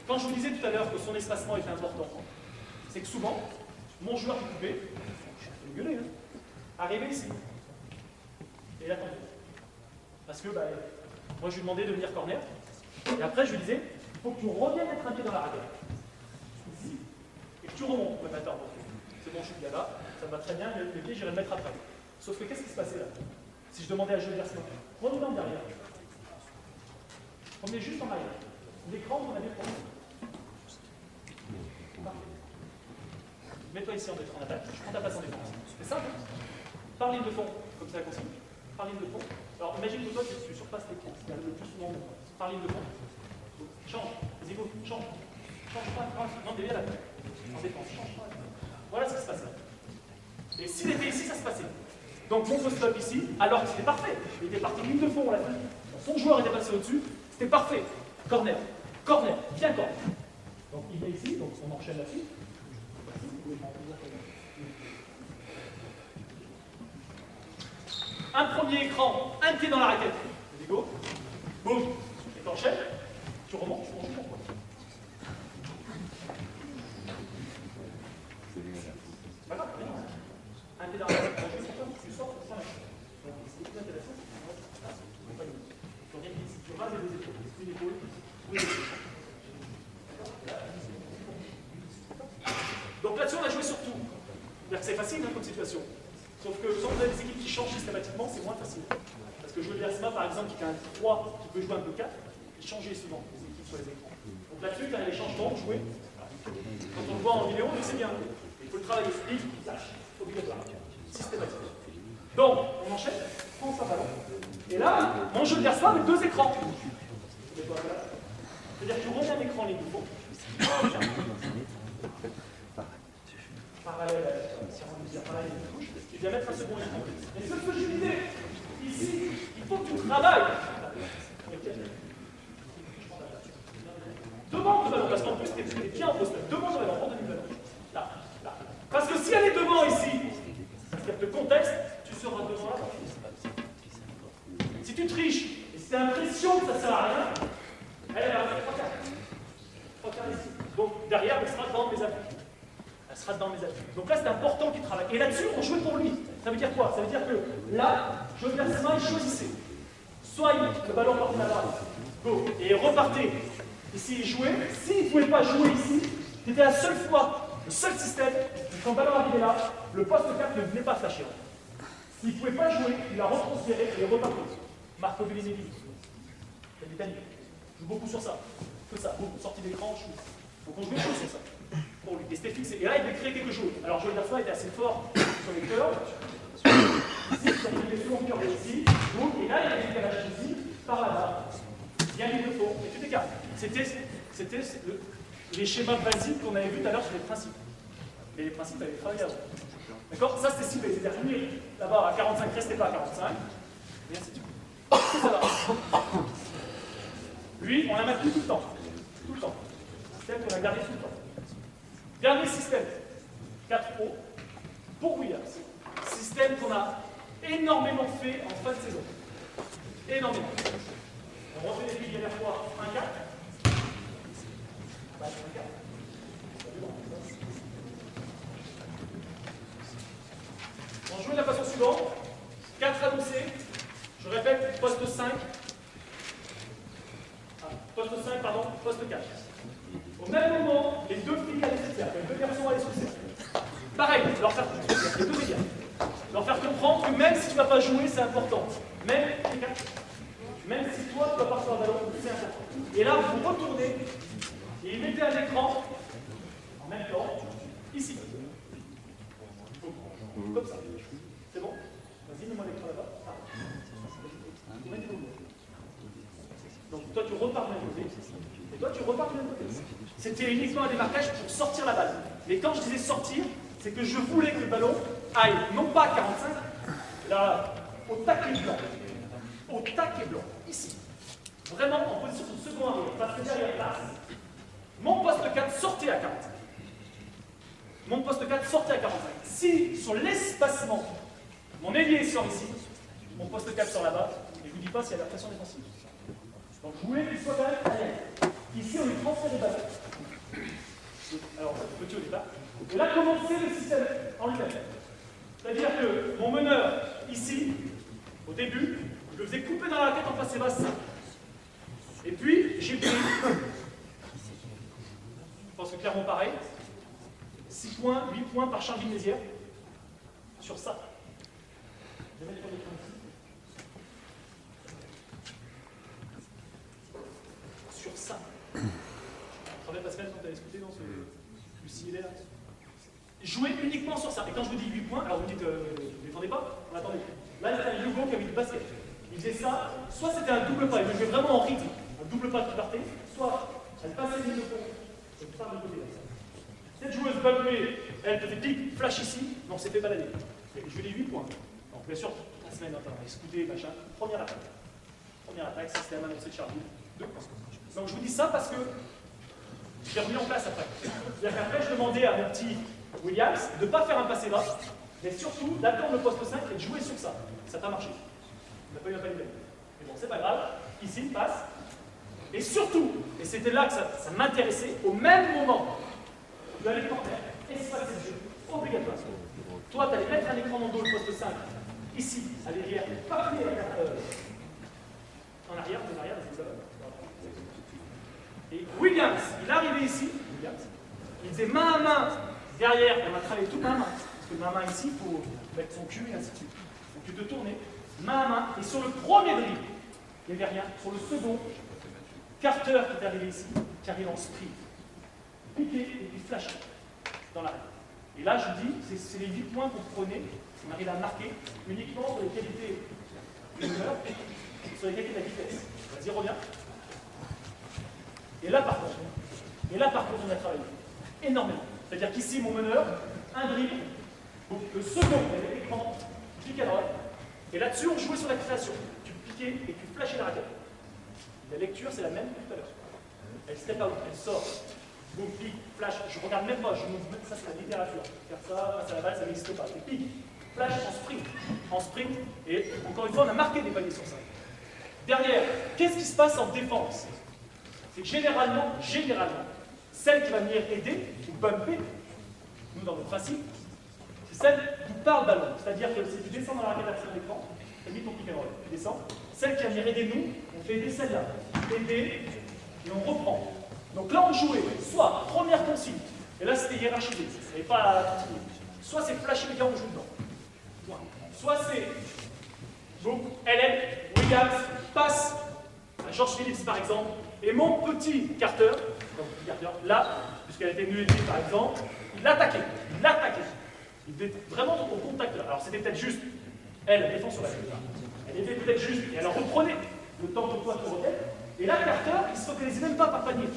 Quand je vous disais tout à l'heure que son espacement était important, c'est que souvent, mon joueur qui pouvait, je vais gueuler, arriver ici. Et il attendait. Parce que moi je lui demandais de venir corner. Et après je lui disais, il faut que tu reviennes mettre un pied dans la raquette. Ici. Et que tu remontes. Ouais, attends, c'est bon, je suis là, ça me va très bien, le pied j'irai le mettre après. Sauf que qu'est-ce qui se passait là? Si je demandais à Jules Versma, revenez en derrière. Revenez juste en arrière. L'écran, on a bien compris. Parfait. Mets-toi ici en attaque, je prends ta place en défense. C'est simple. Par ligne de fond, comme ça la consigne. Par ligne de fond. Alors imagine que toi tu surpasses l'écran, c'est le plus souvent. Par ligne de fond. Change, vas-y go, change. Change pas, non, t'es bien là. En défense, change pas. Voilà ce qui se passe là. Et s'il était ici, ça se passait. Donc mon post-up ici, alors que c'était parfait. Il était parti ligne de fond, on l'a fait. Son joueur était passé au-dessus, c'était parfait. Corner, bien corner. Donc il est ici, donc on enchaîne là-dessus. Un premier écran, un pied dans la raquette. Vas-y, go. Boum. Et t'enchaînes. Tu remontes, tu remontes. Pourquoi? C'est pas grave, un pied dans la raquette. Tu sors, tu sors. Donc, ce qui est plus intéressant, c'est que tu rases les deux épaules. Une épaule, une épaule. Donc là-dessus, on a joué sur tout. C'est facile comme situation. Sauf que quand vous avez des équipes qui changent systématiquement, c'est moins facile. Parce que jouer le Versma, par exemple, qui a un 3, qui peut jouer un peu 4, il changeait souvent les équipes sur les écrans. Donc là-dessus, quand il y a les changements, jouer, quand on le voit en vidéo, c'est bien. Et faut le travailler. Big, tâche, obligatoire, systématique. Donc, on enchaîne, prends sa ballon. Et là, mon jeu de garçon avec 2 écrans. C'est-à-dire que tu remets un écran les nouveaux. Parallèle tu viens mettre un second écran. Mais ce que je disais, ici, il faut que tu travailles. Demande le ballon, parce qu'en plus, tu es bien en poste. Demande le ballon, prends le ballon. Là, là. Parce que si elle est devant ici, c'est-à-dire le contexte, tu seras devant là. Si tu triches, et si tu as l'impression que ça ne sert à rien, elle va faire 3 quarts. 3 quarts ici. Donc derrière, elle sera dans mes appuis. Elle sera dans mes appuis. Donc là, c'est important qu'il travaille. Et là-dessus, on joue pour lui. Ça veut dire quoi? Ça veut dire que là, je veux dire ses mains, choisissez. Soit le ballon part là-bas, go, et repartez. Ici, jouez. S'il ne pouvait pas jouer ici, c'était la seule fois, le seul système, quand le ballon arrivait là, le poste 4 ne venait pas flasher. S'il ne pouvait pas jouer, il l'a retransféré et reparti. Marco Bellinelli, l'Italie, joue beaucoup sur ça. Que ça, beaucoup, sortie d'écran, shoot. Donc on joue beaucoup sur ça. Pour lui. Et c'était fixé. Et là, il devait créer quelque chose. Alors, Joël Darsois était assez fort sur les cœurs. Ici, il avait des souvent cœurs ici. Donc, et là, il y avait des décalages ici, par là-bas. Bien libre de fond. Et tu t'écartes. C'était les schémas basiques qu'on avait vus tout à l'heure sur les principes. Mais les principes avaient travaillé avant. D'accord? Ça, c'était ciblé. C'est-à-dire que là-bas, à 45, restez pas à 45. Et ainsi de suite. Ça va. Lui, on l'a maintenu tout le temps. Tout le temps. Système qu'on a gardé tout le temps. Dernier système. 4 O. Pour Williams. Système qu'on a énormément fait en fin de saison. Énormément. On refait les billes dernière fois 1-4. On joue de la façon suivante. 4 annoncés. Je répète, poste 5. Poste 5, pardon, poste 4. Au même moment, les 2 filles allaient se faire, les 2 garçons allaient se faire. Pareil, leur faire les 2 médias. Leur faire comprendre que même si tu ne vas pas jouer, c'est important. Même si toi, tu ne vas pas faire un ballon, c'est important. Et là, vous retournez et vous mettez un écran en même temps, ici. Comme ça. C'est bon? Vas-y, mets-moi l'écran là-bas. Donc toi, tu repars de même côté. Et toi, tu repars de même côté. C'était uniquement un démarquage pour sortir la balle. Mais quand je disais sortir, c'est que je voulais que le ballon aille, non pas à 45, là, au taquet blanc. Au taquet blanc, ici. Vraiment en position de second arrière. Parce que derrière là, mon poste 4 sortait à 45. Mon poste 4 sortait à 45. Si, sur l'espacement, mon ailier sort ici, mon poste 4 sort là-bas, et je ne vous dis pas s'il y a la pression défensive. Donc je voulais qu'il soit quand même à l'aise. Ici, on lui transfère les ballons. Alors, petit au départ. Et là, commencer le système en lui-même. C'est-à-dire que mon meneur, ici, au début, je le faisais couper dans la tête en face et basse. Et puis, j'ai pris, je pense que clairement pareil, 6 points, 8 points par charge immédiate sur ça. Je vais mettre les points ici. Sur ça. Je travaille pas semaine quand tu as discuté dans ce Lucie là. Jouer uniquement sur ça. Et quand je vous dis 8 points, alors vous me dites, vous ne défendez pas? Attendez. Là, c'était un Hugo qui avait du basket. Il faisait ça, soit c'était un double pas, il jouait vraiment en rythme, un double pas qui partait, soit elle passait les deux points, je pars de côté comme ça. Cette joueuse bumpée, elle faisait pique, flash ici, non, c'est fait balader. Je lui dis 8 points. Donc bien sûr, la semaine, on va scouter, machin. Première attaque, système annoncé de Charlie, 2 points. Donc je vous dis ça parce que j'ai remis en place après. C'est-à-dire qu'après, je demandais à mon petit Williams de ne pas faire un passé bas, mais surtout d'attendre le poste 5 et de jouer sur ça. Ça t'a marché. Il n'a pas eu la peine de. Mais bon, c'est pas grave. Ici, il passe. Et surtout, et c'était là que ça m'intéressait, au même moment, tu allais porter espace de jeu obligatoire. Toi, tu allais mettre un écran dans le dos, le poste 5, ici, à l'arrière, pas plus en arrière, et Williams, il arrivait ici, il faisait main à main derrière, on a travaillé toute main à main, parce que main à main ici, il faut mettre son cul et ainsi de suite. Donc tu te tournais, main à main, et sur le premier dribble, il n'y avait rien. Sur le second, Carter qui est arrivé ici, qui arrive en sprint, piqué et puis flash dans l'arrêt. Et là, je vous dis, c'est les 8 points qu'on prenait, on arrive à marquer uniquement sur les qualités du meneur, sur les qualités de la vitesse. Vas-y, reviens. Et là, par contre, on a travaillé énormément. C'est-à-dire qu'ici, mon meneur, un dribble, donc le second, l'écran, pick and roll. Et là-dessus, on jouait sur la création. Tu piquais et tu flashais la raquette. La lecture, c'est la même que tout à l'heure. Elle step out, elle sort. Boum, pique, flash. Je regarde même pas, je montre même ça, c'est la littérature. Faire ça, face à la balle, ça n'existe pas. Et pique, flash en sprint. En sprint. Et encore une fois, on a marqué des paliers sur ça. Dernière, qu'est-ce qui se passe en défense? C'est que généralement, celle qui va venir aider ou bumper, nous dans notre principe, c'est celle qui part le ballon. C'est-à-dire que si tu descends dans la raquette à l'écran, tu as mis ton pick and roll, tu descends. Celle qui va venir aider nous, on fait aider celle-là. Aider, et on reprend. Donc là, on jouait soit première consigne, et là c'était hiérarchisé, et pas à continuer. Soit c'est flasher les gars, on joue dedans. Soit c'est donc LL, Williams, passe à George Phillips par exemple, et mon petit Carter, là, puisqu'elle était nulle par exemple, il l'attaquait. Il était vraiment au contact là. Alors c'était peut-être juste, elle défend sur la tête. Elle était peut-être juste, et elle reprenait le temps de toi de requête. Et là, Carter, il ne se focalisait même pas par panier.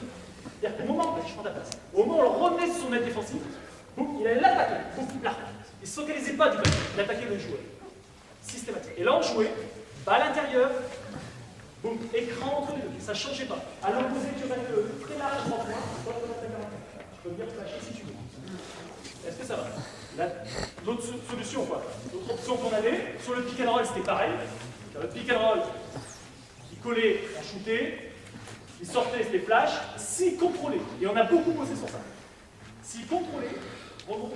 C'est-à-dire qu'au moment, je prends ta place, au moment où on le revenait sur son aide défensive, boum, il allait l'attaquer, boum, là. Il ne se focalisait pas du panier, il attaquait le joueur. Systématique. Et là, on jouait, balle à l'intérieur, boum, écran entre les deux, ça ne changeait pas. À l'opposé, tu vas le très large en points, tu peux venir flasher si tu veux. Est-ce que ça va? L'autre solution, quoi. L'autre option qu'on avait, sur le pick and roll, c'était pareil. Le pick and roll, il collait, on shootait, il sortait, c'était flash, s'il contrôlait, et on a beaucoup bossé sur ça. S'il contrôlait, remonte.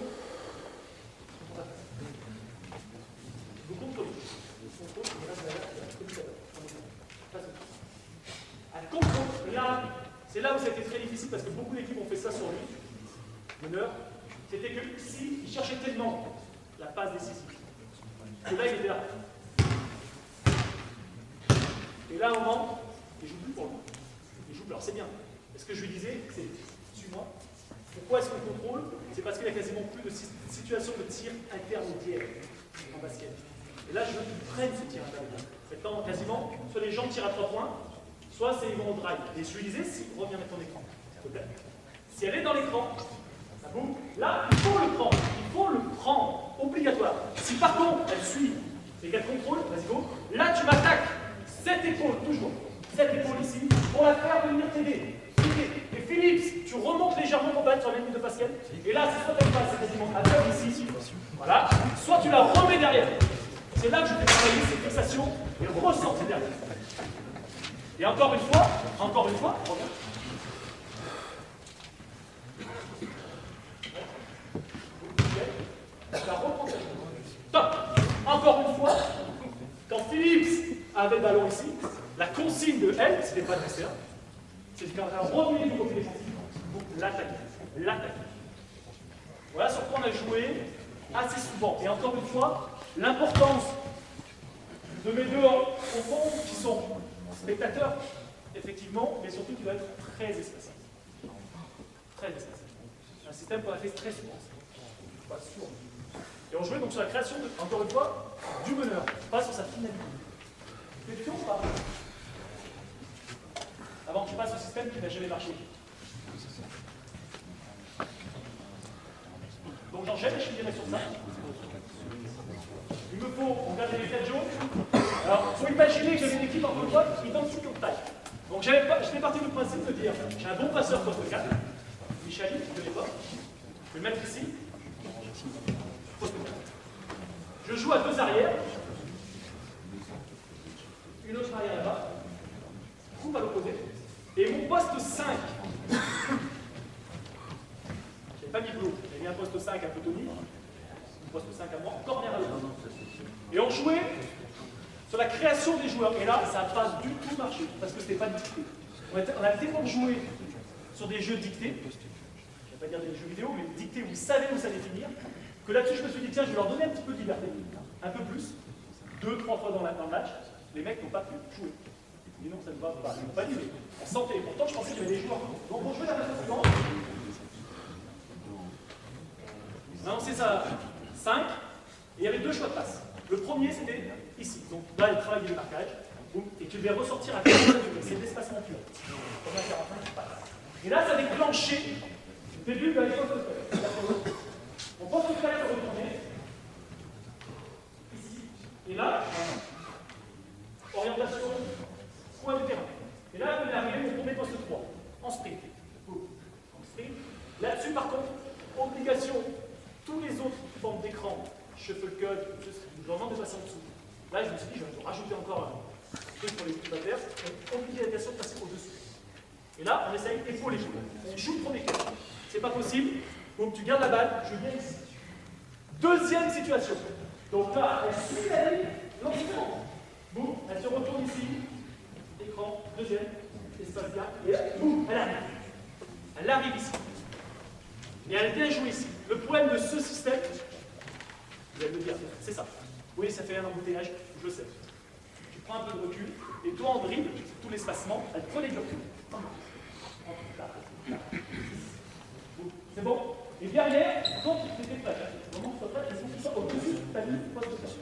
Vous contrôlez. À contrôle, là, c'est là où ça a été très difficile parce que beaucoup d'équipes ont fait ça sur lui, meneur. C'était que ici, il cherchait tellement la passe décisive que là, il était là. Et là, au moment, il joue plus pour lui. Il joue plus. Alors c'est bien. Et ce que je lui disais, c'est, suis-moi. Pourquoi est-ce qu'on contrôle? C'est parce qu'il n'y a quasiment plus de situation de tir intermédiaire en basket. Et là, je veux qu'ils prennent ce tir intermédiaire. Maintenant, quasiment, soit les gens tirent à 3 points, soit c'est ils vont au drive. Et je lui disais, si, reviens mettre ton écran, s'il te plaît. Si elle est dans l'écran, ça boum, là, il faut le prendre. Il faut le prendre. Obligatoire. Si par contre, elle suit et qu'elle contrôle, vas-y go, là, tu m'attaques. Cette épaule, toujours. Cette épaule ici, pour la faire venir t'aider. Et Philips, tu remontes légèrement ton balle sur la ligne de basket. Et là, c'est soit tu passes, c'est quasiment à terre ici. Voilà. Soit tu la remets derrière. C'est là que je vais travailler ces fixations et ressortir derrière. Et encore une fois, regarde. La reprends. Top. Encore une fois, quand Philips avait le ballon ici, la consigne de elle, c'était pas de l'extérieur, c'est quand elle revenait du côté défensif, pour l'attaquer. Voilà sur quoi on a joué assez souvent. Et encore une fois, l'importance de mes deux au fond qui sont spectateurs, effectivement, mais surtout qui doit être très espacé. Très espacé. C'est un système qu'on a fait très souvent. Pas souvent. Et on jouait donc sur la création, encore une fois, du meneur, pas sur sa finalité. Question ou pas? Avant que tu passes au système qui n'a jamais marché. Donc j'enchaîne et je finirai sur ça. Il me faut, on regarde les 4 jaunes. Alors, il faut imaginer que j'avais une équipe encore une fois identique en taille. Donc j'étais parti du principe de dire, j'ai un bon passeur poste 4, Michali, qui ne connaît pas. Je vais le mettre ici. Poste 4. Je joue à 2 arrières. Une autre arrière là-bas. Coupe à l'opposé. Et mon poste 5. J'ai pas mis bleu, j'ai mis un poste 5 un peu tonique. Un poste 5 à moi, corner à l'autre. Et on jouait sur la création des joueurs. Et là, ça n'a pas du tout marché, parce que ce n'était pas dicté. On a tellement joué sur des jeux dictés, je ne vais pas dire des jeux vidéo, mais dictés où ils savaient où ça allait finir, que là-dessus, je me suis dit, tiens, je vais leur donner un petit peu de liberté. Un peu plus, 2-3 fois dans le match, les mecs n'ont pas pu jouer. Et non, ça ne va pas. Ils n'ont pas dit, mais on sentait. Pourtant, je pensais qu'il y avait des joueurs. Donc, on jouait la façon suivante. On a lancé ça 5, et il y avait 2 choix de passe. Le premier, c'était ici. Donc là, il travaille du marquage, et tu devais ressortir à 45 degrés. C'est l'espacement pur. Comme un 45 qui passe. Et là, ça a déclenché le début de la poste de feuille. On pense que ça va retourner. Ici. Et là, orientation, coin du terrain. Et là, on est arrivé au premier poste 3, en sprint. En sprint. Là-dessus, par contre, obligation, tous les autres formes d'écran, shuffle cut, je leur demande de passer en dessous. Là, je me suis dit, je vais rajouter encore un truc pour les cultivateurs, obligation de passer au-dessus. Et là, on essaye épaule-épaule. On joue le premier cut. C'est pas possible, donc tu gardes la balle, je viens ici. Deuxième situation. Donc là, elle suit la ligne, lancement. Boum, elle se retourne ici. Écran, deuxième, espace bien, et là, boum, elle arrive. Elle arrive ici. Et elle vient jouer ici. Le problème de ce système, vous allez me dire, c'est ça. Oui, ça fait un embouteillage, je sais. Tu prends un peu de recul, et toi en dribble, tout l'espacement, elle prenait du recul. C'est bon? Et derrière, quand tu étais prêt, au moment où tu sois prêt, il faut que tu sois au-dessus de ta ligne poste de touche.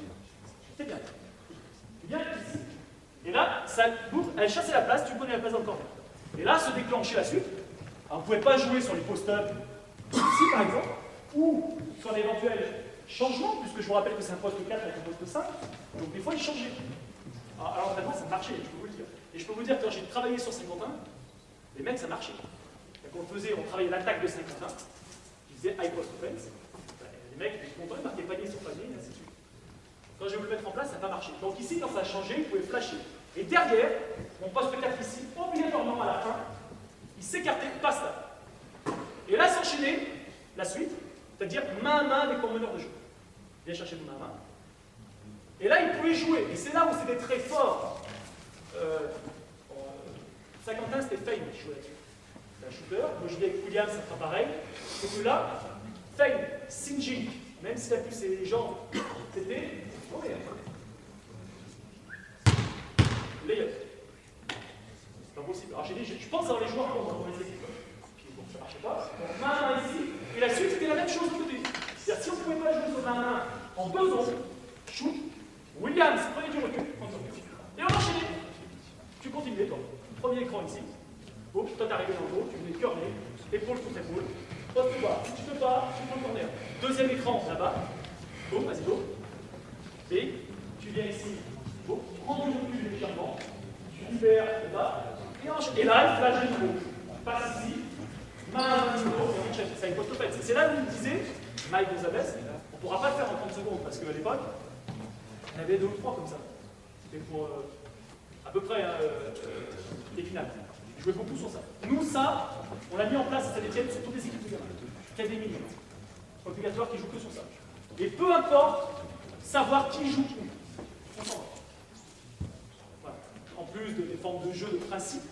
C'est bien. C'est bien ici. Et là, ça, boum, elle chassait la place, tu prenais la place dans le corner. Et là, se déclenchait la suite. Alors, on ne pouvait pas jouer sur les post-up, ici par exemple, ou sur l'éventuel changement, puisque je vous rappelle que c'est un poste 4 avec un poste 5, donc des fois il changeait. Alors vraiment, ça marchait, je peux vous le dire. Et je peux vous dire que quand j'ai travaillé sur Saint-Quentin, les mecs, ça marchait. On travaillait l'attaque de Saint-Quentin, qui faisait high post offense. Les mecs étaient contents, ils marquaient panier sur panier, et ainsi de suite. Quand j'ai voulu le mettre en place, ça n'a pas marché. Donc ici, quand ça a changé, vous pouvez flasher. Et derrière, mon poste 4 ici, obligatoirement à la fin, il s'écartait, passe là. Et là, s'enchaîner la suite, c'est-à-dire main à main avec mon meneur de jeu. Viens chercher mon main à main. Et là, il pouvait jouer. Et c'est là où c'était très fort. Saint-Quentin, c'était Fein qui jouait là-dessus. C'est un shooter. Moi, je dis avec Williams, ça fera pareil. Sauf que là, Fein, Sinjin, même s'il a plus ses jambes, c'était. Oh, layup. C'est pas possible. Alors, j'ai dit, je pense avoir les joueurs pour les équipes. Puis bon, ça marchait pas. Donc, main à main ici. Et la suite, c'était la même chose de côté. C'est-à-dire, si on ne pouvait pas jouer sur main à main en 2 secondes, shoot, Williams, prenez du recul, et on enchaînait. Tu continuais, toi. Premier écran ici. Oups, toi, t'es arrivé dans le dos, tu venais curler, épaule contre épaule. Poste bas. Si tu peux pas, tu prends le corner. Deuxième écran, là-bas. Boum, vas-y, go. Et tu viens ici. Boum, tu prends du recul légèrement. Tu libères là. Et enchaîne. Et là, il flash de nouveau. Passe ici. Main à nouveau. Et on enchaîne. C'est une poste faite. C'est là où il disait, Mike Gonzalez, on ne pourra pas le faire en 30 secondes parce qu'à l'époque, il y en avait 2 ou 3 comme ça. C'était pour à peu près les finales. Je jouais beaucoup sur ça. Nous, ça, on l'a mis en place à Saint-Etienne sur toutes les équipes de gamins. Académie, obligatoire qui joue que sur ça. Et peu importe savoir qui joue où. On s'en va. Voilà. En plus des formes de jeu, de principe,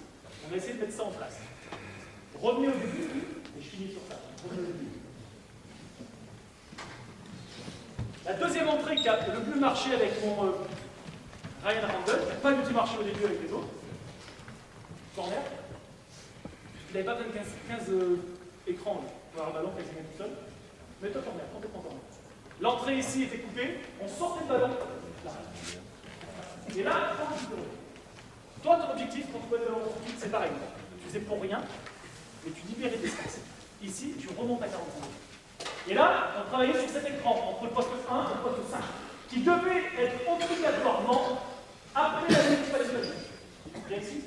on a essayé de mettre ça en place. Revenez au début, et je finis sur ça. Revenez au début. La deuxième entrée qui a le plus marché avec mon Ryan Randall, qui n'a pas du tout marché au début avec les autres, corner, il n'avait pas besoin de 15 écrans pour avoir un ballon quasiment tout seul. Mets-toi corner, complètement corner. L'entrée ici était coupée, on sortait le ballon, là. Et là, toi, ton objectif, quand tu vois le ballon, c'est pareil. Tu faisais pour rien, mais tu libérais de l'espace. Ici, tu remontes à 45 degrés. Et là, on travaillait sur cet écran, entre le poste 1 et le poste 5, qui devait être obligatoirement après la ligne palestinienne. Bien ici.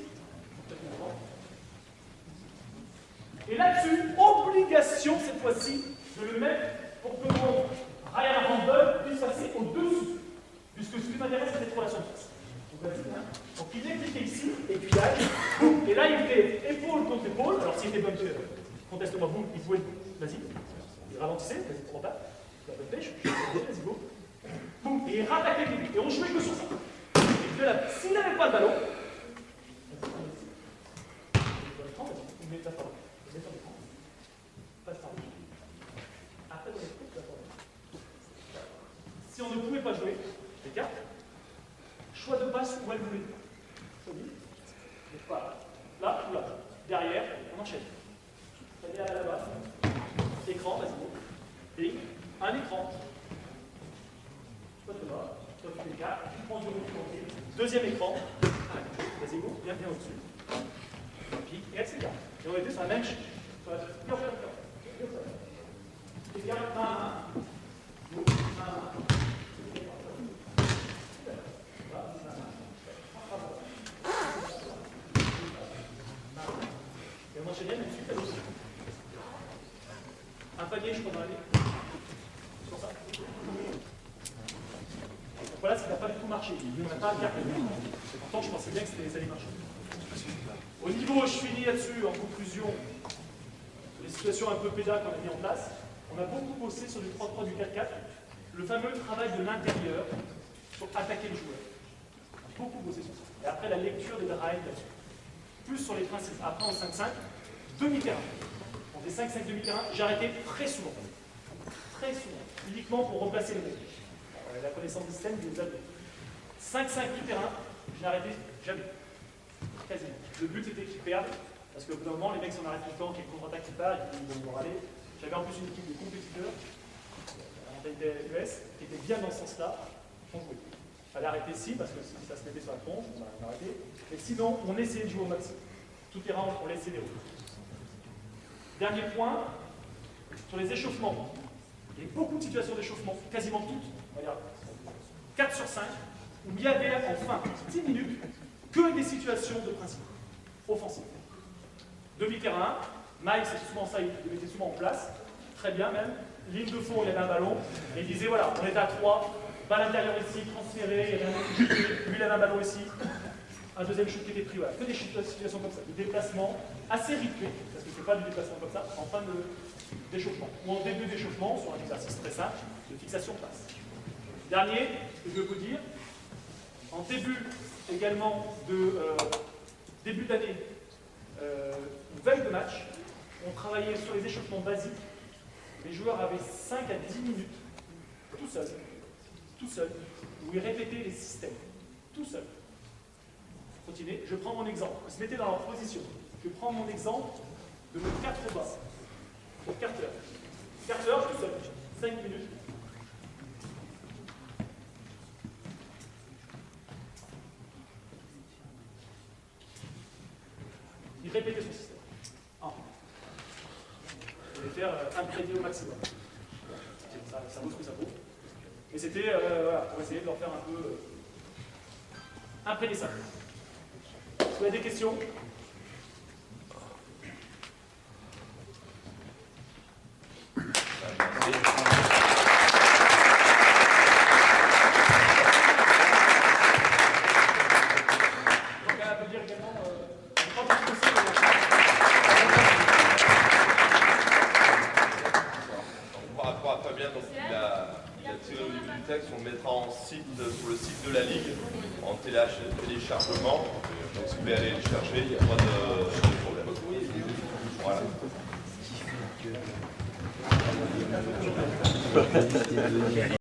Et là-dessus, obligation cette fois-ci de le mettre pour que mon Ryan Randall puisse passer au-dessus. Puisque ce qui m'intéresse, c'est cette relation de face. Donc il est cliqué ici, et puis là, et là il fait épaule contre épaule. Alors s'il était bon, conteste-moi, boum, il pouvait. Vas-y. Ralentissez, vas-y, trop pas. La bonne pêche, vas-y, go. Boum, et il rattaquait le début. Et on jouait que sur ça. Et s'il n'avait pas le ballon, si on ne pouvait pas jouer, les cartes, choix de passe où elle voulait. Voilà. Là ou là. Derrière, on enchaîne. C'est-à-dire là-bas. Écran, vas-y. Et 1, un écran. Toi, tu vas, toi, tu fais le cas, tu prends du recul. Deuxième écran. Vas-y, go, bien au-dessus. Pique, et accélère. Et on était sur la même chose. Et garde main à main. Et on enchaînait tout de suite à l'autre. Un panier, je crois, dans l'année. Sur ça. Donc voilà, ça n'a pas du tout marché. On n'a pas regardé. Et pourtant, je pensais bien que ça allait marcher. Au niveau, je finis là-dessus, en conclusion, les situations un peu pédales qu'on a mis en place. On a beaucoup bossé sur du 3-3, du 4-4. Le fameux travail de l'intérieur pour attaquer le joueur. On a beaucoup bossé sur ça. Et après, la lecture des drives là-dessus. Plus sur les principes. Après, en 5-5, demi-terrain. On fait 5-5 demi-terrain. J'ai arrêté très souvent. Très souvent. Uniquement pour remplacer les mecs. La connaissance du système, je les avais. 5-5 demi-terrain, je n'ai arrêté jamais. Quasiment. Le but était qu'ils perdent. Parce qu'au bout d'un moment, les mecs s'en arrêtent tout le temps, qu'il y a une contre-attaque qui part, ils vont râler. J'avais en plus une équipe de compétiteurs, en mentalité US, qui était bien dans ce sens-là, on jouait. Il fallait arrêter si, parce que si ça se mettait sur la tronche, on a arrêté. Mais sinon, on essayait de jouer au maximum. Tout les rounds, on laissait les routes. Dernier point, sur les échauffements. Il y a beaucoup de situations d'échauffement, quasiment toutes, on va dire 4 sur 5, où il y avait en fin 10 minutes que des situations de principe offensif. Demi-terrain, Mike, c'est souvent ça, il le mettait souvent en place, très bien même. Ligne de fond, il y avait un ballon, et il disait voilà, on est à 3, balle intérieure ici, transféré, il y avait un autre shoot, lui il avait un ballon ici, un deuxième shoot qui était pris, voilà. Que des situations comme ça, de déplacement assez rythmé, parce que c'est pas du déplacement comme ça, en fin d'échauffement, ou en début d'échauffement, sur un exercice très simple, de fixation de passe. Dernier, ce que je veux vous dire, en début également de début d'année, veille de match, on travaillait sur les échauffements basiques. Les joueurs avaient 5 à 10 minutes, tout seul, où ils répétaient les systèmes, tout seul. Continuez, je prends mon exemple. Ils se mettaient dans leur position. Je prends mon exemple de mon 4 bas. Pour Carter. Carter, tout seul, 5 minutes. Il répétait son système. Je vais faire imprégner au maximum. Ça vaut ce que ça vaut. Mais c'était voilà, pour essayer de leur faire un peu imprégner ça. Vous avez des questions? On mettra en site, sur le site de la Ligue, en téléchargement. Donc si vous voulez aller les chercher, il n'y a pas de problème. Voilà.